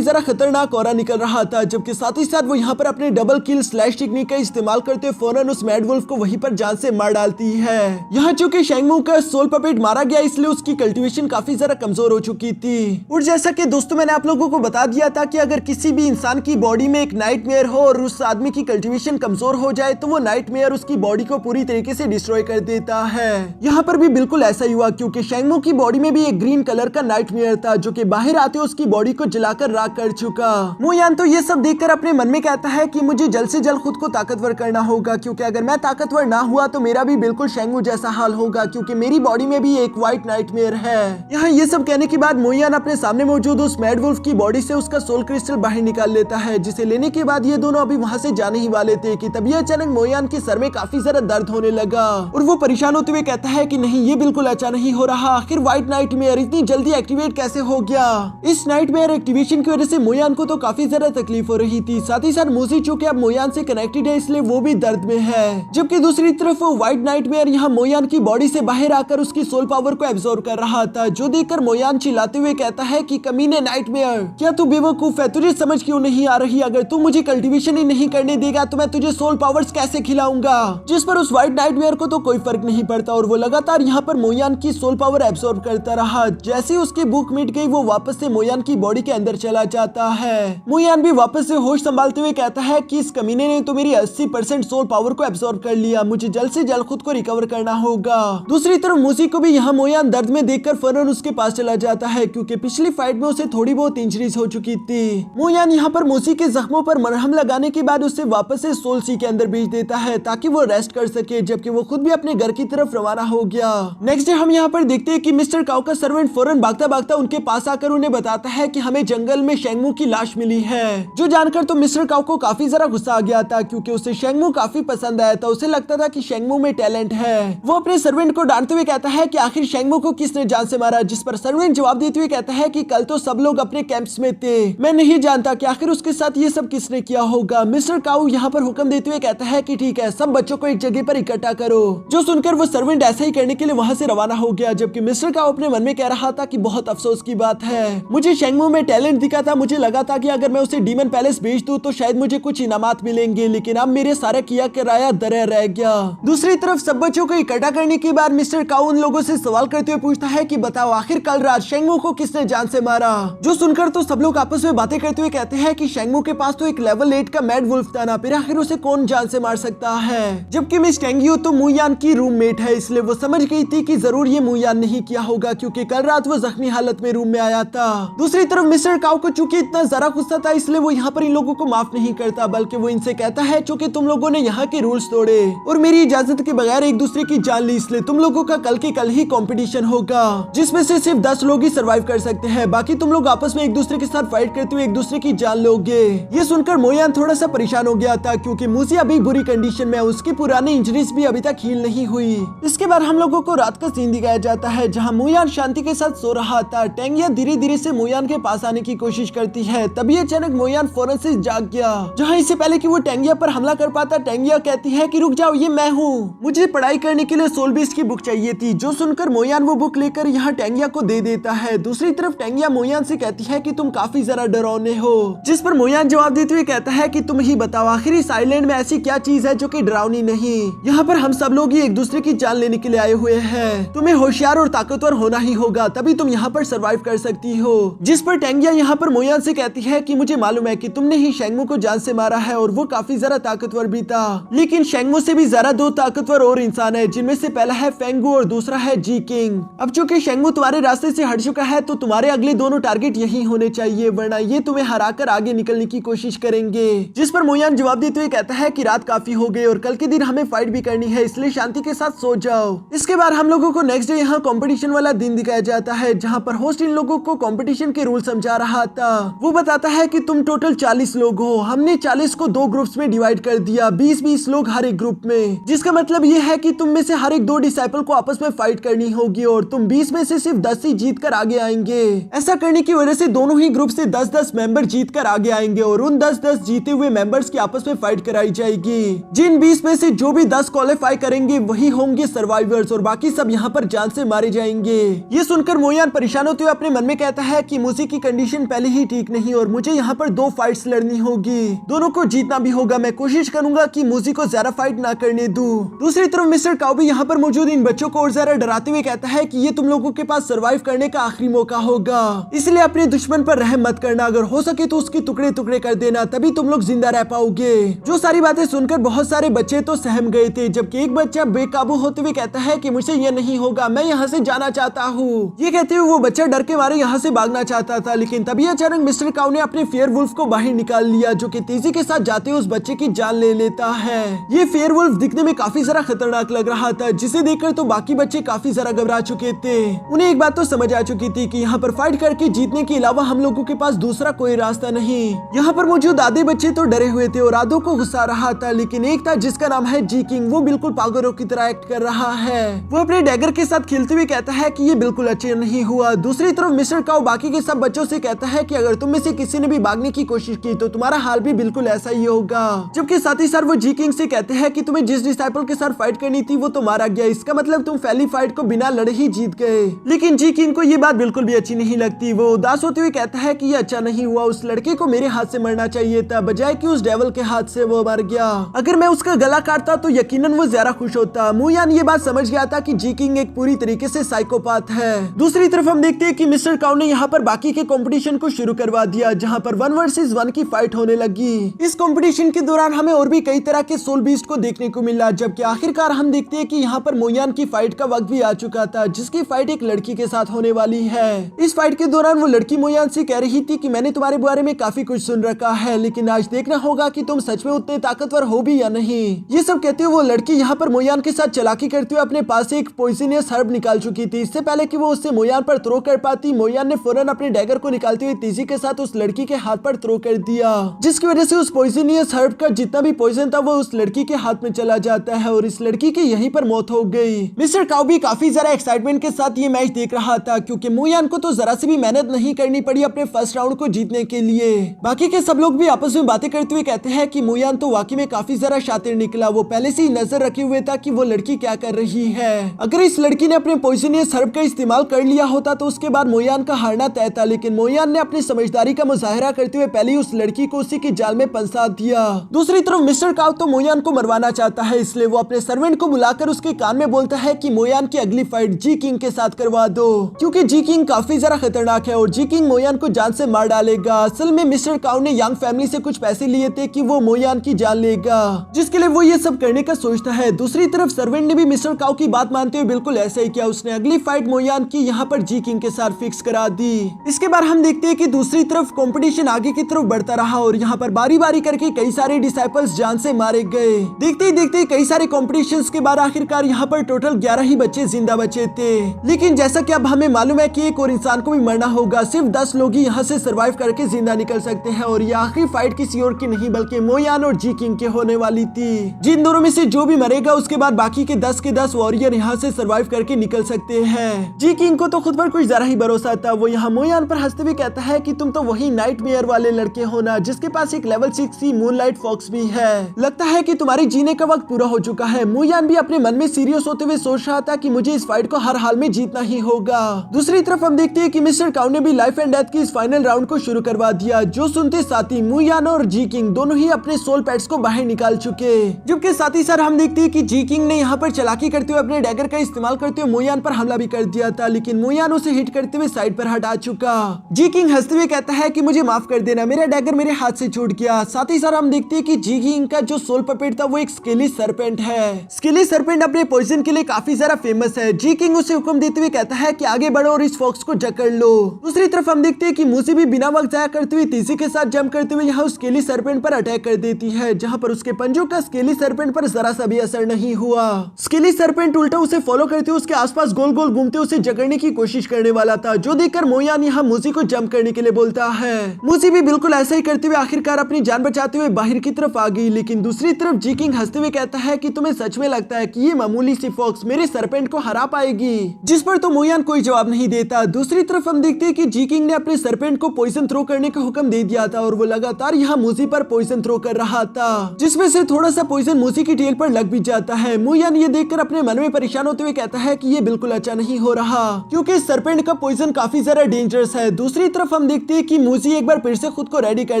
ज्यादा खतरनाक ऑरा निकल रहा था, जबकि साथ ही साथ वो यहाँ पर अपने डबल किल स्लैश टेक्निक का इस्तेमाल करते फौरन उस मैड वुल्फ को वहीं पर जान से मार डालती है। यहाँ चूंकि शेंगमू का सोल पपेट मारा गया, इसलिए उसकी कल्टीवेशन काफी ज्यादा कमजोर हो चुकी थी। और जैसा कि दोस्तों मैंने आप लोगों को बता दिया था कि अगर किसी भी इंसान की बॉडी में एक नाइटमेयर हो और उस आदमी की कल्टीवेशन कमजोर हो जाए तो वो नाइटमेयर उसकी बॉडी को पूरी तरीके से डिस्ट्रॉय कर देता है। यहाँ पर भी बिल्कुल ऐसा ही हुआ, क्योंकि शेंगमू की बॉडी में भी एक ग्रीन कलर का नाइटमेयर था जो कि बाहर आते उसकी बॉडी को जलाकर राख कर चुका। मोयान तो ये सब देखकर अपने मन में कहता है कि मुझे जल्द से जल्द खुद को ताकतवर करना होगा, क्योंकि अगर मैं ताकतवर ना हुआ तो मेरा भी बिल्कुल शेंगमू जैसा हाल होगा, क्योंकि मेरी बॉडी में भी एक व्हाइट नाइटमेयर है। यहाँ ये सब कहने के बाद मोयान अपने सामने मौजूद उस मैड वुल्फ की बॉडी से उसका सोल क्रिस्टल बाहर निकाल लेता है, जिसे लेने के बाद ये दोनों अभी वहाँ से जाने ही वाले थे कि तभी अचानक मोयान के सर में काफी ज्यादा दर्द होने लगा और वो परेशान होते हुए कहता है कि नहीं, ये बिल्कुल अच्छा नहीं हो रहा। आखिर व्हाइट नाइटमेयर इतनी जल्दी एक्टिवेट कैसे हो गया? इस नाइटमेयर एक्टिवेशन की वजह से मोयान को तो काफी ज्यादा तकलीफ हो रही थी। साथ ही साथ मूसी चूंकि अब मोयान से कनेक्टेड है, इसलिए वो भी दर्द में है। जबकि दूसरी तरफ व्हाइट नाइटमेयर यहाँ मोयान की बॉडी से बाहर आकर उसकी सोल पावर को एब्जॉर्ब कर रहा था, जो देखकर मोयान चिल्लाते हुए कहता है कि कमीने नाइटमेयर, क्या तू बेवकूफ है? तुझे समझ क्यों नहीं आ रही? अगर तू मुझे कल्टीवेशन ही नहीं करने देगा तो मैं तुझे सोल पावर्स कैसे खिलाऊंगा? जिस पर उस व्हाइट नाइटमेयर को तो कोई फर्क नहीं पड़ता और वो लगातार यहाँ पर मोयान की सोल पावर एब्सॉर्ब करता रहा। जैसे उसकी भूख मिट गई, वो वापस से मोयान की बॉडी के अंदर चला जाता है। मोयान भी वापस से होश संभालते हुए कहता है कि इस कमीने ने तो मेरी 80% सोल पावर को एब्सॉर्ब कर लिया, मुझे जल्द से जल्द खुद को रिकवर करना होगा। दूसरी तरफ मूसी को भी यहाँ मोयान दर्द में देखकर फौरन उसके पास चला जाता है, क्योंकि पिछली फाइट में उसे थोड़ी बहुत इंजरीज हो चुकी थी। मोयान यहाँ पर मूसी के जख्मों पर मरहम लगाने के बाद उसे वापस से सोल सी के अंदर भेज देता है ताकि वो रेस्ट कर सके, जबकि वो खुद भी अपने घर की तरफ रवाना हो गया। नेक्स्ट डे हम यहाँ पर देखते हैं कि मिस्टर काउ का सर्वेंट फौरन भागता भागता उनके पास आकर उन्हें बताता है कि हमें जंगल में शेंगमू की लाश मिली है। जो जानकर तो मिस्टर काउ को काफी जरा गुस्सा आ गया था, क्योंकि उसे शेंगमू काफी पसंद आया था। उसे लगता था कि शेंगमू में टैलेंट है। वो अपने सर्वेंट को डांटते हुए कहता है कि आखिर शेंगमू को किसने जान से मारा, जिस पर सर्वेंट जवाब देते हुए कहता है कि कल तो सब लोग अपने कैंप्स में थे, मैं नहीं जानता कि आखिर उसके साथ ये सब किसने किया होगा। मिस्टर काउ यहाँ पर हुक्म देते हुए कहता है कि ठीक है, सब बच्चों को एक जगह पर इकट्ठा करो। जो सुनकर वो सर्वेंट ऐसा ही करने के लिए वहाँ से रवाना हो गया, जबकि मिस्टर काउ अपने मन में कह रहा था कि बहुत अफसोस की बात है, मुझे शेंगमू में टैलेंट दिखा था, मुझे लगा था कि अगर मैं उसे डीमन पैलेस भेज दूं तो शायद मुझे कुछ इनामात मिलेंगे, लेकिन अब मेरे सारा किया किराया दरिया रह गया। दूसरी तरफ सब बच्चों को इकट्ठा करने के बाद मिस्टर काउ उन लोगों से सवाल करते हुए पूछता है कि बताओ आखिर कल रात शेंगमू को किसने जान से मारा। जो सुनकर तो सब लोग आपस में बातें करते हुए कहते हैं कि शेंगमू के पास तो एक लेवल 8 का मैड वुल्फ था ना, फिर आखिर उसे कौन जान से मार सकता है। जबकि मिस टेंगियो तो मुयान की रूममेट है, इसलिए वो समझ गई थी कि जरूर ये मुयान नहीं किया होगा, क्योंकि कल रात वो जख्मी हालत में रूम में आया था। दूसरी तरफ मिस्टर काउ को चूंकि इतना जरा गुस्सा था, इसलिए वो यहाँ पर इन लोगों को माफ नहीं करता, बल्कि वो इनसे कहता है चूंकि तुम लोगों ने यहाँ के रूल्स तोड़े और मेरी इजाजत के बगैर एक दूसरे की जान ली, इसलिए तुम लोगों का कल के कल ही कंपटीशन होगा, जिसमें से सिर्फ 10 लोग ही सर्वाइव कर सकते हैं, बाकी तुम लोग आपस में एक दूसरे के साथ फाइट करते हुए एक दूसरे की जान लोगे। ये सुनकर मोयान थोड़ा सा परेशान हो गया था, क्योंकि मूसी अभी बुरी कंडीशन में है, उसकी पुरानी इंजरीज भी अभी तक हील नहीं हुई। इसके बाद हम लोगों को रात का सीन दिखाया जाता है, जहाँ मोयान शांति के साथ सो रहा था। टेंगिया धीरे धीरे से मोयान के पास आने की कोशिश करती है, तभी अचानक मोयान फौरन से जाग गया। जहाँ इससे पहले कि वो टेंगिया पर हमला कर पाता, टेंगिया कहती है कि रुक जाओ, ये मैं हूँ, मुझे पढ़ाई करने के लिए सोल बीस्ट की बुक चाहिए थी। जो सुनकर मोयान वो बुक लेकर यहाँ टेंगिया को दे देता है। दूसरी तरफ टेंगिया मोयान से कहती है कि तुम काफी जरा डरावने हो, जिस पर मोयान जवाब देते हुए कहता है कि तुम ही बताओ आखिर इस आइलैंड में ऐसी क्या चीज है जो कि डरावनी नहीं। यहाँ पर हम सब लोग ही एक दूसरे की जान लेने के लिए आए हुए हैं, तुम्हें होशियार और ताकतवर होना ही होगा, तभी तुम यहाँ पर सरवाइव कर सकती हो। जिस पर टेंगिया यहाँ पर मोयान से कहती है कि मुझे मालूम है कि तुमने ही शेंगमू को जान से मारा है और वो काफी जरा ताकतवर भी था, लेकिन शेंगमू से भी जरा 2 ताकतवर और इंसान है, जिनमें से पहला है फेंगू और दूसरा है जी किंग। अब चूंकि शेंगमू तुम्हारे रास्ते से हट चुका है तो तुम्हारे अगले दोनों टारगेट यही होने चाहिए, वरना ये तुम्हें हराकर आगे निकलने की कोशिश करेंगे। जिस पर मोयान जवाब देते हुए कहता है कि रात काफी हो गई और कल के दिन हमें फाइट भी करनी है, इसलिए शांति के साथ सो जाओ। इसके बाद हम लोगों को नेक्स्ट डे यहाँ कंपटीशन वाला दिन दिखाया जाता है, जहाँ पर होस्ट इन लोगों को कंपटीशन के रूल समझा रहा था। वो बताता है कि तुम टोटल 40 लोग हो, हमने 40 को 2 ग्रुप्स में डिवाइड कर दिया, 20-20 लोग हर एक ग्रुप में, जिसका मतलब ये है कि तुम में से हर एक 2 डिसाइपल को आपस में फाइट करनी होगी और तुम 20 में से सिर्फ 10 ही जीत कर आगे आएंगे। ऐसा करने की वजह से दोनों ही ग्रुप से 10-10 मेंबर जीत कर आगे आएंगे और उन 10-10 जीते हुए मेंबर्स की आपस में फाइट कराई जाएगी। जिन 20 में से जो भी 10 क्वालिफाई करेंगे वही होंगे सर्वाइवर्स और बाकी सब यहाँ पर जान से मारे जाएंगे। जाएंगे। ये सुनकर मोयान परेशान होते हुए अपने मन में कहता है कि मूसी की कंडीशन पहले ही ठीक नहीं और मुझे यहाँ पर 2 फाइट्स लड़नी होगी, दोनों को जीतना भी होगा। मैं कोशिश करूंगा कि मूसी को ज्यादा फाइट ना करने दूं। दूसरी तरफ मिस्टर काओ भी यहाँ पर मौजूद इन बच्चों को और ज्यादा डराते हुए कहता है कि ये तुम लोगों के पास सरवाइव करने का आखिरी मौका होगा, इसलिए अपने दुश्मन पर रहम मत करना, अगर हो सके तो उसके टुकड़े टुकड़े कर देना, तभी तुम लोग जिंदा रह पाओगे। जो सारी बातें सुनकर बहुत सारे बच्चे तो सहम गए थे, जबकि एक बच्चा बेकाबू होते हुए कहता है कि मुझसे यह नहीं होगा, मैं यहाँ से जाना चाहता हूँ। ये कहते हुए वो बच्चा डर के मारे यहाँ से भागना चाहता था, लेकिन तभी अचानक मिस्टर काओ ने अपने फेयर वुल्फ को बाहर निकाल लिया, जो कि तेजी के साथ जाते हुए उस बच्चे की जान ले लेता है। ये फेयर वुल्फ दिखने में काफी ज्यादा खतरनाक लग रहा था, जिसे देखकर तो बाकी बच्चे काफी ज्यादा घबरा चुके थे। उन्हें एक बात तो समझ आ चुकी थी कि यहाँ पर फाइट करके जीतने के अलावा हम लोगों के पास दूसरा कोई रास्ता नहीं। यहाँ पर मौजूद आधे बच्चे तो डरे हुए थे और आधों को गुस्सा रहा था, लेकिन एक था जिसका नाम है जी किंग, वो बिल्कुल पागलों की तरह एक्ट कर रहा है। वो अपने डैगर के साथ खेलते हुए कहता है कि ये बिल्कुल अच्छे नहीं हुआ। दूसरी तरफ मिस्टर काओ बाकी के सब बच्चों से कहता है कि अगर तुम में से किसी ने भी भागने की कोशिश की तो तुम्हारा हाल भी बिल्कुल ऐसा ही होगा। जबकि साथ ही साथ वो जी किंग से कहते हैं कि तुम्हें जिस डिसाइपल के साथ फाइट करनी थी वो तो मारा गया, इसका मतलब तुम पहली फाइट को बिना लड़े ही जीत गए। लेकिन जी किंग को ये बात बिल्कुल भी अच्छी नहीं लगती। वो उदास होते हुए कहता है कि ये अच्छा नहीं हुआ, उस लड़के को मेरे हाथ से मरना चाहिए था, बजाय कि उस डेविल के हाथ से वो मर गया। अगर मैं उसका गला काटता तो यकीनन वो ज्यादा खुश होता। मोयान ये बात समझ गया था कि जी किंग एक पूरी तरीके से साइकोपाथ है। दूसरी तरफ हम देखते हैं कि मिस्टर काओ ने यहाँ पर बाकी के कंपटीशन को शुरू करवा दिया, जहाँ पर 1 वर्सेस 1 की फाइट होने लगी। इस कंपटीशन के दौरान हमें और भी कई तरह के सोल बीस्ट को देखने को मिला, जबकि आखिरकार हम देखते हैं कि यहाँ पर मोयान की फाइट का वक्त भी आ चुका था, जिसकी फाइट एक लड़की के साथ होने वाली है। इस फाइट के दौरान वो लड़की मोयान से कह रही थी कि मैंने तुम्हारे बारे में काफी कुछ सुन रखा है, लेकिन आज देखना होगा कि तुम सच में उतने ताकतवर हो भी या नहीं। ये सब कहते हुए वो लड़की यहाँ पर मोयान के साथ चालाकी करते हुए अपने पास से एक पॉइजनियस हर्ब निकाल चुकी थी। इससे पहले कि वो उससे मोयान पर थ्रो कर पाती, मोयान ने फौरन अपने डैगर को निकालते हुए तेजी के साथ उस लड़की के हाथ पर थ्रो कर दिया, जिसकी वजह से उस पॉइजनियस हर्ब का जितना भी पॉइजन था वो उस लड़की के हाथ में चला जाता है और इस लड़की की यहीं पर मौत हो गई। मिस्टर काओ भी काफी ज्यादा एक्साइटमेंट के साथ ये मैच देख रहा था, क्योंकि मोयान को तो जरा सी भी मेहनत नहीं करनी पड़ी अपने फर्स्ट राउंड को जीतने के लिए। बाकी के सब लोग भी आपस में बातें करते हुए कहते हैं कि मोयान तो वाकई में काफी ज्यादा शातिर निकला, वो पहले से ही नजर रखे हुए था कि वो लड़की क्या कर रही है। अगर इस लड़की ने अपने पॉइजनियस हर्ब का इस्तेमाल कर लिया होता तो उसके बाद मोयान का हारना तय था, लेकिन मोयान ने अपनी समझदारी का मुजाहरा करते हुए पहले ही उस लड़की को उसी की जाल में फंसा दिया। दूसरी तरफ मिस्टर काओ तो मोयान को मरवाना चाहता है, इसलिए वो अपने सर्वेंट को बुलाकर उसके कान में बोलता है कि मोयान की अगली फाइट जी किंग के साथ करवा दो, क्योंकि जी किंग काफी ज्यादा खतरनाक है और जी किंग मोयान को जान से मार डालेगा। असल में मिस्टर काओ ने यांग फैमिली से कुछ पैसे लिए थे कि वो मोयान की जान लेगा, जिसके लिए वो ये सब करने का सोचता है। दूसरी तरफ सर्वेंट ने भी मिस्टर काओ की बात मानते हुए बिल्कुल ऐसा ही किया, उसने अगली फाइट मोयान की यहाँ पर जी किंग के साथ फिक्स करा दी। इसके बाद हम देखते हैं कि दूसरी तरफ कंपटीशन आगे की तरफ बढ़ता रहा और यहाँ पर बारी बारी करके कई सारे डिसाइपल्स जान से मारे गए। देखते ही देखते कई सारे कॉम्पिटिशन्स के बाद आखिरकार यहाँ पर टोटल 11 ही बच्चे जिंदा बचे थे, लेकिन जैसा कि अब हमें मालूम है कि एक और इंसान को भी मरना होगा। सिर्फ 10 लोग ही यहाँ से सरवाइव करके जिंदा निकल सकते हैं और ये आखिरी फाइट किसी और की नहीं बल्कि मोयान और जी किंग के होने वाली थी। जिन दोनों में से जो भी मरेगा उसके बाद बाकी के 10 के 10 वॉरियर यहाँ से सरवाइव करके निकल सकते हैं। जी किंग को तो खुद पर कुछ जरा ही भरोसा था। वो यहाँ मोयान पर हंसते हुए कहता है कि तुम तो वही नाइटमेयर वाले लड़के हो ना, जिसके पास एक लेवल 6 मूनलाइट फॉक्स भी है। लगता है कि तुम्हारे जीने का वक्त पूरा हो चुका है। मोयान भी अपने मन में सीरियस होते हुए सोच रहा था कि मुझे इस फाइट को हर हाल में जीतना ही होगा। दूसरी तरफ हम देखते हैं कि मिस्टर काओ ने भी लाइफ एंड डेथ की इस फाइनल राउंड को शुरू करवा दिया, जो सुनते साथ ही मोयान और जी किंग दोनों ही अपने सोल पैड्स को बाहर निकाल चुके। जबकि साथ ही साथ हम देखते हैं कि जी किंग ने यहाँ पर चालाकी करते हुए अपने डैगर का इस्तेमाल करते हुए मोयान पर हमला भी कर दिया था, लेकिन मोयान उसे हिट करते हुए साइड पर हटा चुका। जी किंग हंसते हुए कहता है कि मुझे माफ कर देना, मेरा डैगर मेरे हाथ से छूट गया। साथ ही साथ हम देखते हैं कि जी किंग का जो सोल पपेट था वो एक स्केली सरपेंट है। स्केली सरपेंट अपने पॉइजन के लिए काफी ज्यादा फेमस है। जी किंग उसे हुक्म देते हुए कहता है कि आगे बढ़ो और इस फॉक्स को जकड़ लो। दूसरी तरफ हम देखते हैं कि मूसी भी बिना वक्त जाया करते हुए तेजी के साथ जंप करते हुए यहाँ स्केली सरपेंट पर अटैक कर देती है, जहाँ पर उसके पंजों का स्केली सरपेंट पर जरा सा भी असर नहीं हुआ। स्केली सरपेंट उल्टा उसे फॉलो करते हुए उसके आसपास गोल गोल घूमते उसे जकड़ने की कोशिश करने वाला था, जो देखकर मोयान यहाँ मूसी को जंप करने के लिए बोलता है। मूसी भी बिल्कुल ऐसा ही करते हुए आखिरकार अपनी जान बचाते हुए बाहर की तरफ आ गई, लेकिन दूसरी तरफ जी किंग हंसते हुए कहता है कि तुम्हें सच में लगता है कि ये मामूली सी फॉक्स मेरे सरपेंट को हरा पाएगी, जिस पर तो मोयान कोई जवाब नहीं देता। दूसरी तरफ हम देखते हैं कि जी किंग ने अपने सरपेंट को पॉइजन थ्रो करने का हुक्म दे दिया था और वो लगातार यहाँ मूसी पर पॉइजन थ्रो कर रहा था, जिसमें से थोड़ा सा पॉइजन मूसी की टेल पर लग भी जाता है। मोयान ये देखकर अपने मन में परेशान होते हुए कहता है कि ये बिल्कुल अच्छा नहीं हो रहा, क्योंकि सरपेंट का पॉइजन काफी ज्यादा डेंजरस है। दूसरी तरफ हम देखते हैं कि मूजी एक बार फिर से खुद को रेडी कर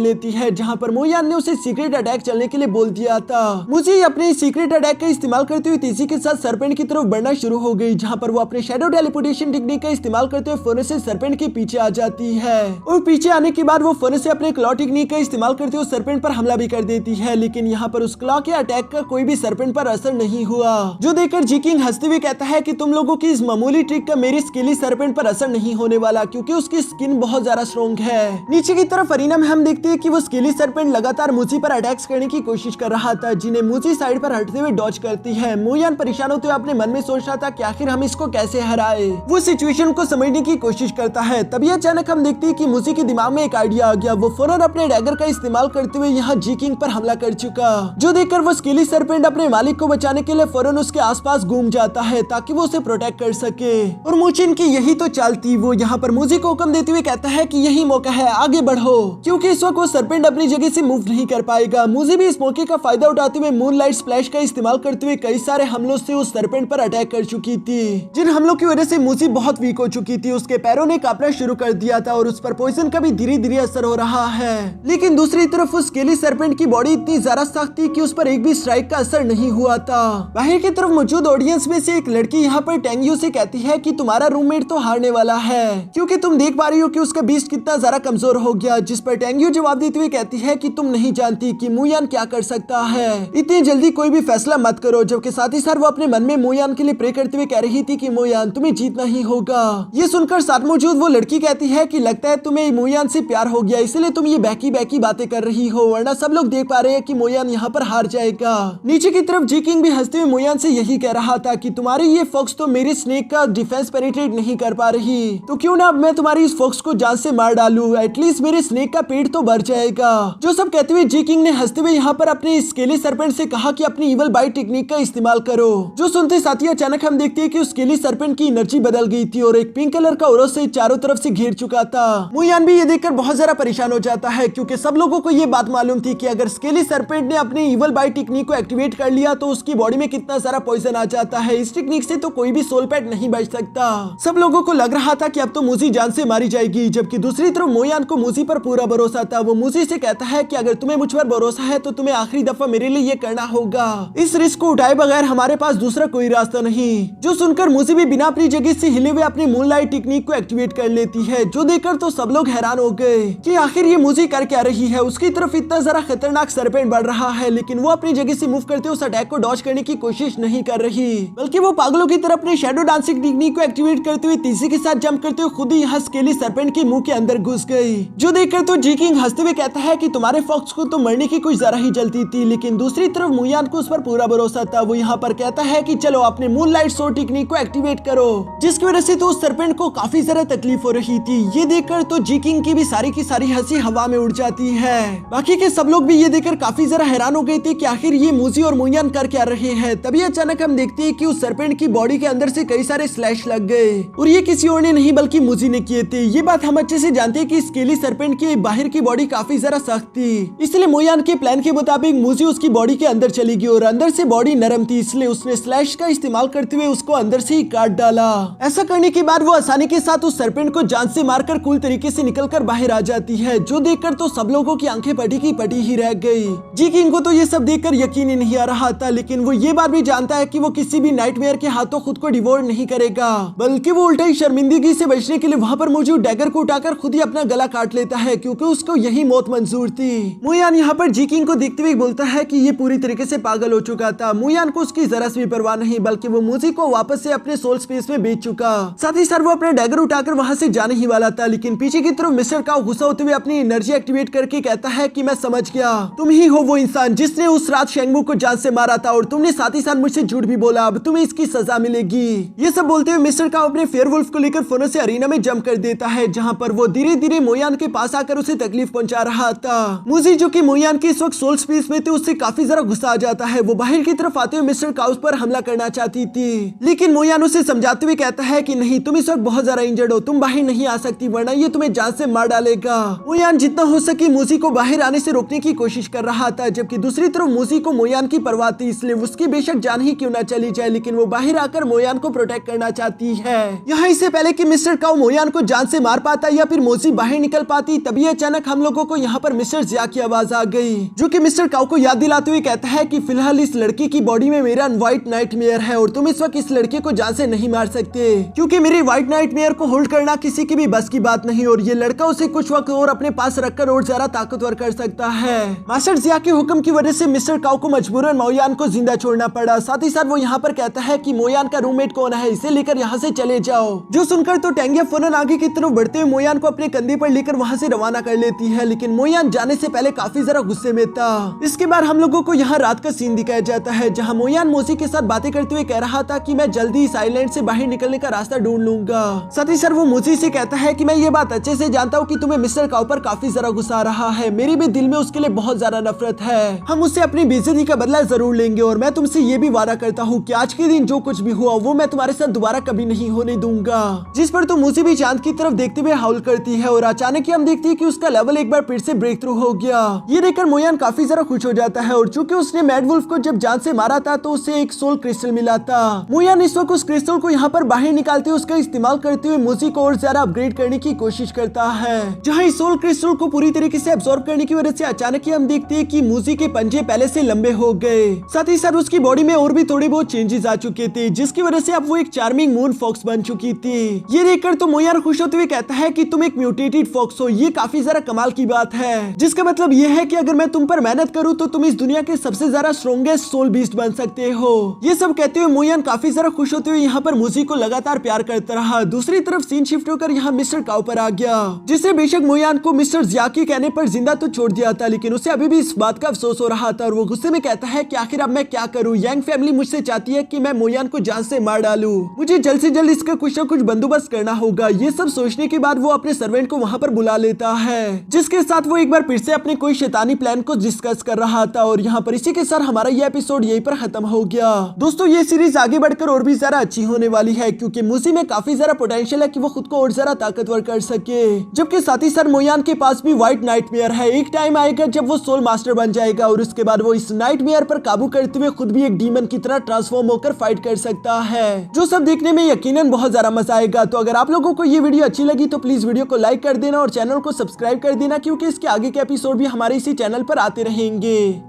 लेती है, जहाँ पर मोयान ने उसे सीक्रेट अटैक चलने के लिए बोल दिया था। मूजी अपने सीक्रेट अटैक का इस्तेमाल करते हुए तेजी के साथ सरपेंट की तरफ बढ़ना शुरू हो गई, जहाँ पर वो अपने शैडो टेलीपोर्टेशन टेक्निक का इस्तेमाल करते हुए फौरन से सरपेंट के पीछे आ जाती है, और पीछे आने के बाद वो फौरन से अपने क्लॉ टेक्निक का इस्तेमाल करते हुए सरपेंट पर हमला भी कर देती है। लेकिन यहाँ पर उस क्लॉ के अटैक का कोई भी सरपेंट पर असर नहीं हुआ, जो देखकर जी किंग हंसते हुए कहता है कि तुम लोगों की इस मामूली ट्रिक का मेरी स्केली सरपेंट पर असर नहीं होने वाला, क्योंकि उसकी स्किन बहुत ज्यादा स्ट्रॉन्ग है। नीचे की तरफ अरीना में हम देखते हैं कि वो स्केली सरपेंट लगातार मूजी पर अटैक्स करने की कोशिश कर रहा था, जिन्हें मूजी साइड पर हटते हुए डॉज करती है। मोयान परेशान होते हुए अपने मन में सोच रहा था कि आखिर हम इसको कैसे हराए। वो सिचुएशन को समझने की कोशिश करता है, तभी अचानक हम देखते हैं कि मूजी के दिमाग में एक आइडिया आ गया। वो फौरन अपने डैगर का इस्तेमाल करते हुए यहाँ जी किंग पर हमला कर चुका, जो देखकर वो स्केली सरपेंट अपने मालिक को बचाने के लिए फौरन उसके आसपास घूम जाता है ताकि वो उसे प्रोटेक्ट कर सके। और मूचिन की यही तो चाल थी। वो यहाँ पर मूजी को हुक्म देते हुए कहता है कि यही मौका है, आगे बढ़ो, क्योंकि इस वक्त वो सरपेंट अपनी जगह से मूव नहीं कर पाएगा। मूजी भी इस मौके का फायदा उठाते हुए मूनलाइट स्प्लैश का इस्तेमाल करते हुए कई सारे हमलों से उस सरपेंट पर अटैक कर चुकी थी, जिन हमलों की वजह से मूजी बहुत वीक हो चुकी थी। उसके पैरों ने कांपना शुरू कर दिया था और उस पर पॉइजन का भी धीरे धीरे असर हो रहा है। लेकिन दूसरी तरफ उस स्केली सरपेंट की बॉडी इतनी ज्यादा सख्त थी कि उस पर एक भी स्ट्राइक का असर नहीं हुआ था। बाहर की तरफ मौजूद ऑडियंस में से एक लड़की यहाँ पर टेंग्यू से कहती है कि तुम्हारा रूममेट तो हारने वाला है, क्योंकि तुम देख पा रही हो कि उसका बीस्ट कितना ज्यादा कमजोर हो गया। जिस पर टेंग्यू जवाब देते हुए कहती है कि तुम नहीं जानती कि मोयान क्या कर सकता है, इतनी जल्दी कोई भी फैसला मत करो। जबकि साथ ही साथ वो अपने मन में मोयान के लिए प्रे करते हुए कह रही थी कि मोयान तुम्हें जीतना ही होगा। ये सुनकर साथ मौजूद वो लड़की कहती है कि लगता है तुम्हें मोयान से प्यार हो गया, इसलिए तुम ये बहकी बहकी बातें कर रही हो, वरना सब लोग देख पा रहे हैं कि मोयान यहाँ पर हार जाएगा। नीचे की तरफ जी किंग भी हंसते हुए मोयान से यही कह रहा था कि तुम्हारी ये फॉक्स तो मेरे स्नेक का डिफेंस पेनिट्रेट नहीं कर पा रही, तो क्यों ना अब मैं तुम्हारी इस फॉक्स को जान से मार डालूं, एटलीस्ट मेरे स्नेक का पेट तो भर जाएगा। जो सब कहते हुए जी किंग ने हंसते हुए यहाँ पर अपने स्केली सरपेंट से कहा कि अपनी इवल बाइट टेक्निक का इस्तेमाल करो। जो सुनते साथ ही अचानक हम देखते हैं कि उस स्केली सरपेंट की एनर्जी बदल गई थी और एक पिंक कलर का औरत से चारों तरफ से घेर चुका था। मोयान भी ये देखकर बहुत ज्यादा परेशान हो जाता है, क्योंकि सब लोगों को ये बात मालूम थी कि अगर स्केली सरपेंट ने अपनी इवल बाइट टेक्निक को एक्टिवेट कर लिया तो उसकी बॉडी में कितना सारा पॉइजन आ जाता है। इस टेक्निक से तो कोई भी सोल पेट नहीं बच सकता। सब लोगों को लग रहा था कि अब तो मूजी जान से मारी जाएगी, जबकि दूसरी तरफ मोयान को मूजी पर पूरा भरोसा था। वो मूजी से कहता है कि अगर तुम्हें मुझ पर भरोसा है तो तुम्हें आखिरी दफा मेरे लिए ये करना होगा, इस रिस्क को उठाए बगैर हमारे पास दूसरा कोई रास्ता नहीं। जो सुनकर मूजी भी बिना अपनी जगह से हिले हुए अपनी मूनलाइट टेक्निक को एक्टिवेट कर लेती है, जो देखकर तो सब लोग हैरान हो गए कि आखिर ये मूजी कर क्या रही है। उसकी तरफ इतना जरा खतरनाक सरपेंट बढ़ रहा है, लेकिन वो अपनी जगह से मूव करते उस अटैक को डॉज करने की कोशिश नहीं कर रही, बल्कि वो पागलों की तरफ अपने शैडो डांसिंग टेक्निक को एक्टिवेट करते हुए तेजी के साथ जंप करते हुए खुद ही यहाँ स्केली सरपेंट के मुंह के अंदर घुस गई। जो देखकर तो जी किंग हंसते हुए कहता है कि तुम्हारे फॉक्स को तो मरने की कुछ जरा ही जल्दी थी, लेकिन दूसरी तरफ मोयान को उस पर पूरा भरोसा था। वो यहाँ पर कहता है कि चलो अपने मूनलाइट सोर्ड टेक्निक को एक्टिवेट करो, जिसकी वजह से तो उस सरपेंट को काफी ज्यादा तकलीफ हो रही थी। ये देखकर तो जी किंग की भी सारी की सारी हंसी हवा में उड़ जाती है। बाकी के सब लोग भी ये देखकर काफी ज्यादा हैरान हो गए थे कि आखिर ये मूजी और मोयान कर क्या रहे हैं। तभी अचानक हम देखते हैं कि उस सरपेंट की बॉडी के अंदर से कई सारे स्लैश लग गए, और ये किसी और ने नहीं बल्कि मूजी ने किए थे। ये बात हम अच्छे से जानते हैं कि स्केली सरपेंट की बाहर की बॉडी काफी ज्यादा सख्त थी, इसलिए मोयान के प्लान के मुताबिक मूजी उसकी बॉडी के अंदर चली गई और अंदर से बॉडी नरम थी, इसलिए उसने स्लैश का इस्तेमाल करते हुए उसको अंदर से ही काट डाला। ऐसा करने के बाद वो आसानी के साथ उस सरपेंट को जान से मारकर कूल तरीके से निकलकर बाहर आ जाती है, जो देखकर तो सब लोगों की आंखें पटी की पटी ही रह गई। जी किंग को तो ये सब देखकर यकीन ही नहीं आ रहा था, लेकिन वो ये बात भी जानता है कि वो किसी भी नाइटमेयर के हाथों खुद को डिवोर नहीं करेगा, बल्कि वो उल्टा ही शर्मिंदगी से बचने के लिए वहाँ पर मौजूद डैगर को उठाकर खुद ही अपना गला काट लेता है, क्योंकि उसको यही मौत मंजूर थी। मोयान यहाँ पर जी किंग को देखते हुए बोलता है कि ये पूरी तरीके से पागल हो चुका था। मोयान को उसकी जरा सी भी परवाह नहीं, बल्कि वो मूजी को वापस से अपने सोल स्पेस में बेच चुका। साथ ही साथ वो अपना डैगर उठाकर वहाँ से जाने ही वाला था, लेकिन पीछे की तरफ मिस्टर काओ गुस्सा होते हुए अपनी एनर्जी एक्टिवेट करके कहता है कि मैं समझ गया, तुम ही हो वो इंसान जिसने उस रात शेंगमू को जान से मारा था, और तुमने साथ ही साथ मुझसे झूठ भी बोला, अब तुम्हें इसकी सजा मिलेगी। ये सब बोलते हुए मिस्टर काओ अपने फेयरवुल्फ को लेकर फोनो से अरीना में जंप कर देता है, जहाँ पर वो धीरे धीरे मोयान के पास आकर उसे तकलीफ पहुंचा रहा था। मूजी जो कि मोयान की इस वक्त सोल स्पेस में थे, उससे काफी जरा गुस्सा आ जाता है। वो बाहर की तरफ आते हुए मिस्टर काउस पर हमला करना चाहती थी, लेकिन मोयान उसे समझाते हुए कहता है कि नहीं, तुम इस वक्त बहुत ज्यादा इंजर्ड हो, तुम बाहर नहीं आ सकती, वरना ये तुम्हें जान से मार डालेगा। मोयान जितना हो सके मूजी को बाहर आने से रोकने की कोशिश कर रहा था, जबकि दूसरी तरफ मूजी को मोयान की परवाह थी, इसलिए उसकी बेशक जान ही क्यों ना चली जाए, लेकिन वो बाहर आकर मोयान को प्रोटेक्ट करना चाहती है। यहाँ इससे पहले कि मिस्टर काओ मोयान को जान से मार पाता या फिर मोजी बाहर निकल पाती, तभी अचानक हम लोगों को यहाँ पर मिस्टर जिया की आवाज आ गई, जो कि मिस्टर काओ को याद दिलाते हुए कहता है कि फिलहाल इस लड़की की बॉडी में मेरा व्हाइट नाइटमेयर है और तुम इस वक्त इस लड़के को जान से नहीं मार सकते, क्योंकि मेरी व्हाइट नाइटमेयर को होल्ड करना किसी की भी बस की बात नहीं और ये लड़का उसे कुछ वक्त और अपने पास रखकर और ज्यादा ताकतवर कर सकता है। मास्टर जिया के हुक्म की वजह से मिस्टर काओ को मजबूरन मोयान को जिंदा छोड़ना पड़ा। साथ ही साथ वो यहाँ पर कहता है कि मोयान का रूममेट कौन है, इसे लेकर यहाँ से चले जाओ। जो सुनकर तो टेंगिया फौरन आगे की तरफ बढ़ते हुए मोयान को अपने कंधे पर लेकर वहाँ से रवाना कर लेती है, लेकिन मोयान जाने से पहले काफी जरा गुस्से में था। इसके बाद हम लोगों को यहाँ रात का सीन दिखाया जाता है, जहाँ मोयान मोजी के साथ बातें करते हुए कह रहा था कि मैं जल्दी इस आइलैंड से बाहर निकलने का रास्ता ढूंढ लूंगा। साथ ही सर वो मोजी से कहता है कि मैं ये बात अच्छे से जानता हूँ कि तुम्हें मिस्टर काओ पर काफी जरा गुस्सा आ रहा है, मेरे भी दिल में उसके लिए बहुत ज्यादा नफरत है। हम उससे अपनी बेइज्जती का बदला जरूर लेंगे और मैं तुमसे ये भी वादा करता हूँ कि आज के दिन जो कुछ भी हुआ वो मैं तुम्हारे साथ दोबारा कभी नहीं होने दूंगा। जिस पर तो मोजी भी चांद की तरफ देखते हुए हाउल करती है और अचानक ही हम देखते हैं कि उसका लेवल एक बार फिर से ब्रेक थ्रू हो गया। ये देखकर मोयान काफी जरा खुश हो जाता है और चूंकि उसने मैड वुल्फ को जब जान से मारा था तो उसे एक सोल क्रिस्टल मिला था। मोयान इस वक्त उस क्रिस्टल को यहाँ पर बाहर निकालते हुए उसका इस्तेमाल करते हुए मोजी को और ज्यादा अपग्रेड करने की कोशिश करता है, जहाँ इस सोल क्रिस्टल को पूरी तरीके से एब्सॉर्ब करने की वजह से अचानक ही हम देखते हैं कि मोजी के पंजे पहले से लंबे हो गए। साथ ही साथ उसकी बॉडी में और भी थोड़े बहुत चेंजेस आ चुके थे, जिसकी वजह से अब वो एक चार्मिंग मून फॉक्स बन चुकी थी। ये देखकर तो मोयान खुश होते हुए कहता है कि तुम एक म्यूटेटेड फॉक्स हो, ये काफी जरा कमाल की बात है, जिसका मतलब ये है कि अगर मैं तुम पर मेहनत करूँ तो तुम इस दुनिया के सबसे ज्यादा स्ट्रॉन्गेस्ट सोल बीस्ट बन सकते हो। ये सब कहते हुए मोयान काफी जरा खुश होते हुए यहाँ पर मोजी को लगातार प्यार करता रहा। दूसरी तरफ सीन शिफ्ट होकर यहाँ मिस्टर काओ पर आ गया, जिससे बेशक मोयान को मिस्टर जिया के कहने पर जिंदा तो छोड़ दिया था, लेकिन उसे अभी भी इस बात का अफसोस हो रहा था और वो गुस्से में कहता है कि आखिर अब मैं क्या करूँ, यांग फैमिली मुझसे चाहती है कि मैं मोयान को जान से मार डालूं, मुझे जल्द से जल्द इसका कुछ न कुछ बंदोबस्त करना होगा। ये सब सोचने के बाद वो अपने सर्वेंट को वहाँ पर बुला लेता है, जिसके साथ वो एक बार फिर से अपने कोई शैतानी प्लान को डिस्कस कर रहा था और यहाँ पर इसी के साथ हमारा ये एपिसोड यहीं पर खत्म हो गया। दोस्तों ये सीरीज आगे बढ़कर और भी ज्यादा अच्छी होने वाली है, क्योंकि मोजी में काफी ज्यादा पोटेंशियल है कि वो खुद को और ज्यादा ताकतवर कर सके, जबकि साथ ही साथ मोयान के पास भी व्हाइट नाइटमेयर है। एक टाइम आएगा जब वो सोल मास्टर बन जाएगा और उसके बाद वो इस नाइटमेयर पर काबू करते हुए खुद भी एक डीमन की तरह ट्रांसफॉर्म होकर फाइट कर सकता है, जो सब देखने में यकीनन बहुत ज्यादा मजा आएगा। तो अगर आप लोगों को ये वीडियो अच्छी लगी तो प्लीज वीडियो को लाइक कर देना और चैनल को सब्सक्राइब कर देना, क्योंकि इसके आगे के एपिसोड भी हमारे इसी चैनल पर आते रहेंगे।